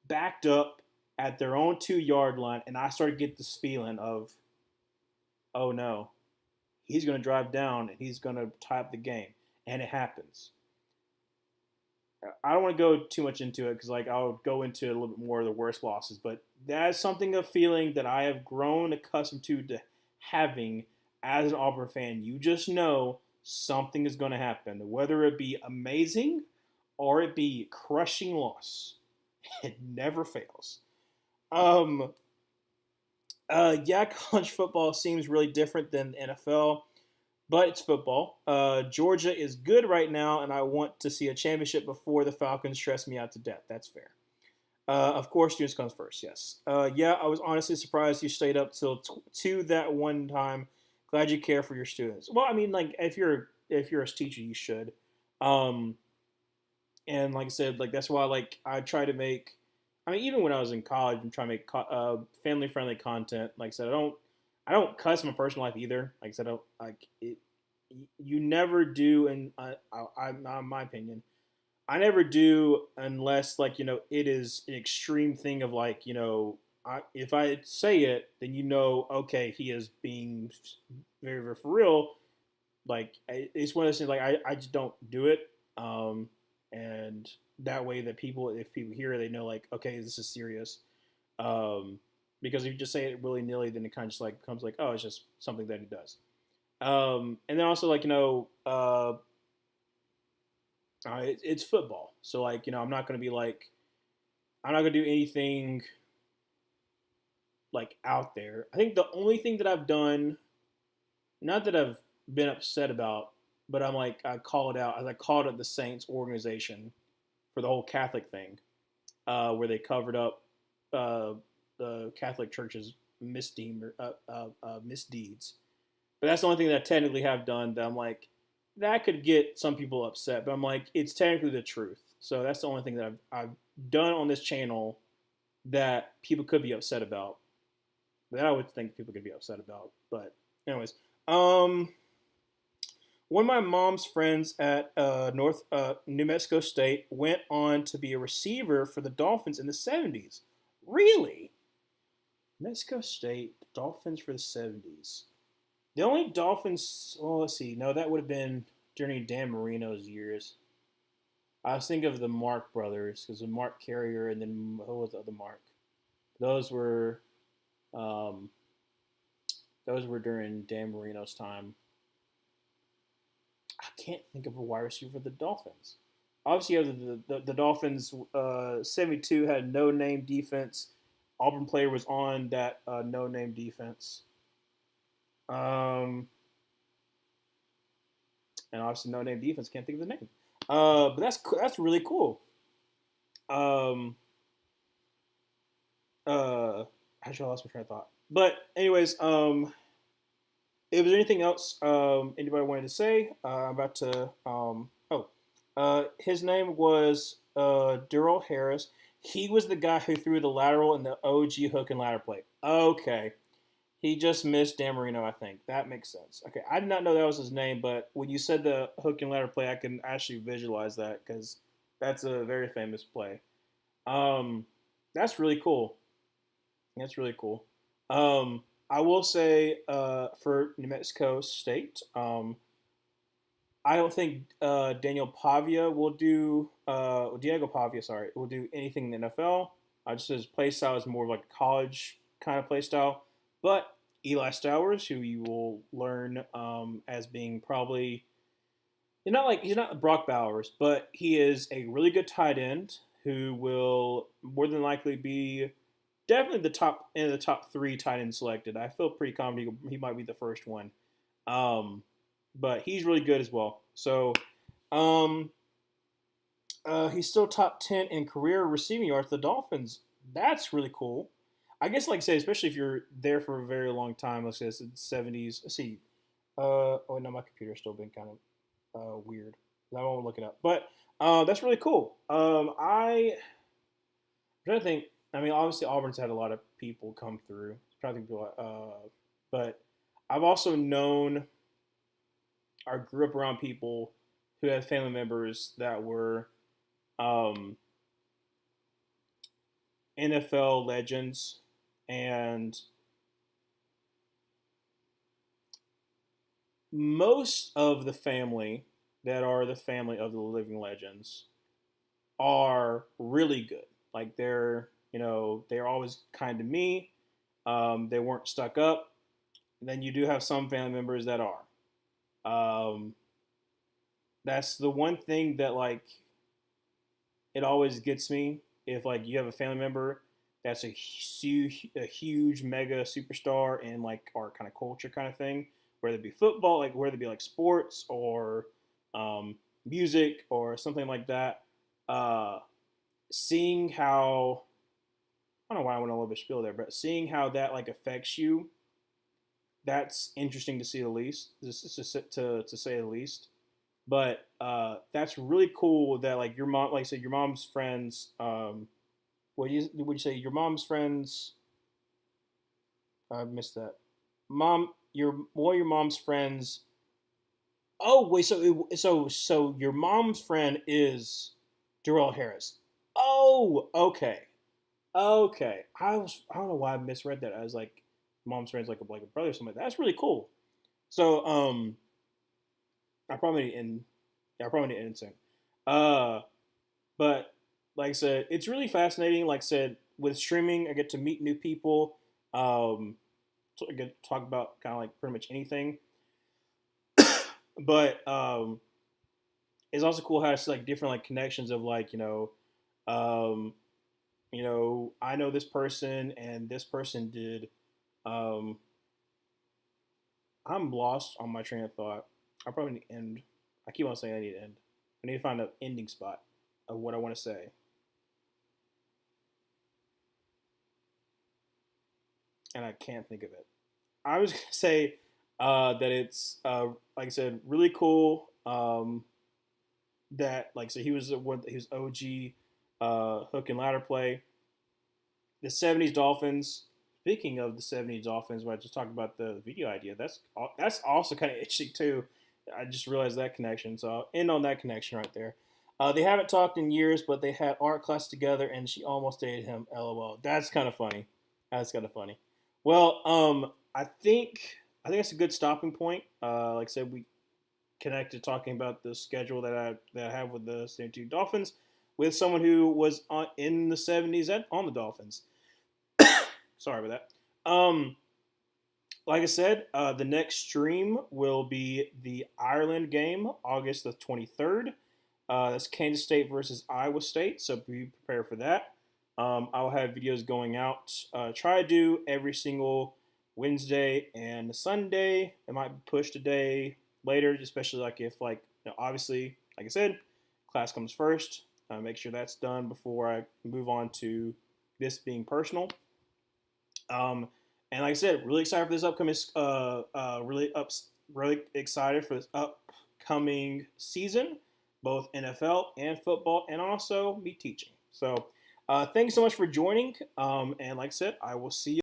backed up at their own 2 yard line, and I started to get this feeling of, oh no, he's going to drive down and he's going to tie up the game, and it happens. I don't want to go too much into it because like I'll go into a little bit more of the worst losses, but that is something a feeling that I have grown accustomed to having as an Auburn fan. You just know something is going to happen, whether it be amazing or it be crushing loss. It never fails. Yeah, college football seems really different than NFL, but it's football. Georgia is good right now, and I want to see a championship before the Falcons stress me out to death. That's fair. Of course, students comes first. Yes. Yeah, I was honestly surprised you stayed up till to that one time. Glad you care for your students. Well, I mean, like if you're a teacher, you should. Um, and like I said, like that's why like I try to make. I mean, even when I was in college, I'm trying to make family friendly content. Like I said, I don't cuss in my personal life either. Like I said, I don't like it. You never do, and in my opinion, I never do unless like it is an extreme thing of like if I say it, then okay, he is being very very for real. Like it's one of those things. Like I just don't do it, and that way that if people hear it, they know like okay, this is serious. Um, because if you just say it willy nilly, then it kind of just like becomes like oh, it's just something that he does. And then also like it's football, so like I'm not gonna be like I'm not gonna do anything like out there. I think the only thing that I've done, not that I've been upset about, but I call it out as I called it the Saints organization for the whole Catholic thing, where they covered up the Catholic Church's misdeeds. But that's the only thing that I technically have done that I'm like, that could get some people upset. But I'm like, it's technically the truth. So that's the only thing that I've done on this channel that people could be upset about. That I would think people could be upset about. But anyways, one of my mom's friends at New Mexico State went on to be a receiver for the Dolphins in the 70s. Really? Mexico State, Dolphins for the 70s. The only Dolphins, well, let's see. No, that would have been during Dan Marino's years. I was thinking of the Mark brothers, because the Mark Carrier and then who was the other Mark? Those were, um, those were during Dan Marino's time. I can't think of a wide receiver for the Dolphins. Obviously, the Dolphins 72 had no name defense. Auburn player was on that no name defense. And obviously no name defense. Can't think of the name. But that's really cool. Um, Actually, I lost my train of thought. But anyways, if there's anything else anybody wanted to say, I'm about to. His name was Daryl Harris. He was the guy who threw the lateral in the OG hook and ladder play. Okay. He just missed Dan Marino, I think. That makes sense. Okay, I did not know that was his name, but when you said the hook and ladder play, I can actually visualize that because that's a very famous play. Um, that's really cool. That's really cool. I will say for New Mexico State, I don't think Daniel Pavia will do Diego Pavia. Sorry, will do anything in the NFL. Just his play style is more like a college kind of play style. But Eli Stowers, who you will learn as being probably he's not Brock Bowers, but he is a really good tight end who will more than likely be definitely the top in the top three tight end selected. I feel pretty confident he might be the first one. Um, but he's really good as well. So um, he's still top 10 in career receiving yards for the Dolphins. That's really cool. I guess, like I said, especially if you're there for a very long time, let's say it's the 70s. Let's see. Oh, no, my computer's still been kind of weird. I won't look it up. But that's really cool. I'm trying to think. I mean, obviously, Auburn's had a lot of people come through. I'm trying to think people, but I've also known or grew up around people who had family members that were um, NFL legends, and most of the family that are the family of the living legends are really good. Like they're always kind to me. They weren't stuck up. And then you do have some family members that are. Um, that's the one thing that like it always gets me if like you have a family member that's a huge mega superstar in like our kind of culture kind of thing, whether it be football, like whether it be like sports or music or something like that. Uh, Seeing how I don't know why I went a little bit spiel there, but seeing how that like affects you, that's interesting to see the least. To say the least. But that's really cool that like your mom, like I said, your mom's friends. Would you say your mom's friends? I missed that. Mom, your mom's friends. Oh wait, so your mom's friend is Darrell Harris. Oh, okay. I don't know why I misread that. I was like, mom's friends like a brother or something like that. That's really cool. So I probably need to end. Yeah, I probably need to end soon. Uh, but like I said, it's really fascinating. Like I said, with streaming, I get to meet new people. So I get to talk about kind of like pretty much anything. But it's also cool how it's like different like connections of like um, I know this person and this person did. Um, I'm lost on my train of thought. I probably need to end. I keep on saying I need to end. I need to find an ending spot of what I want to say, and I can't think of it. I was gonna say that it's like I said, really cool. That like so he was OG hook and ladder play. The '70s Dolphins. Speaking of the '70s Dolphins, when I just talked about the video idea, that's also kind of interesting too. I just realized that connection, so I'll end on that connection right there. They haven't talked in years, but they had art class together, and she almost dated him. LOL. That's kind of funny. That's kind of funny. Well, I think that's a good stopping point. Like I said, we connected talking about the schedule that I have with the San Antonio Dolphins with someone who was in the '70s on the Dolphins. Sorry about that. Like I said, the next stream will be the Ireland game, August the 23rd. That's Kansas State versus Iowa State, so be prepared for that. I'll have videos going out. Try to do every single Wednesday and Sunday. It might be pushed a day later, especially like if obviously, like I said, class comes first. Make sure that's done before I move on to this being personal. And like I said, really excited for this upcoming. Really excited for this upcoming season, both NFL and football, and also me teaching. So Thanks so much for joining. And like I said, I will see you.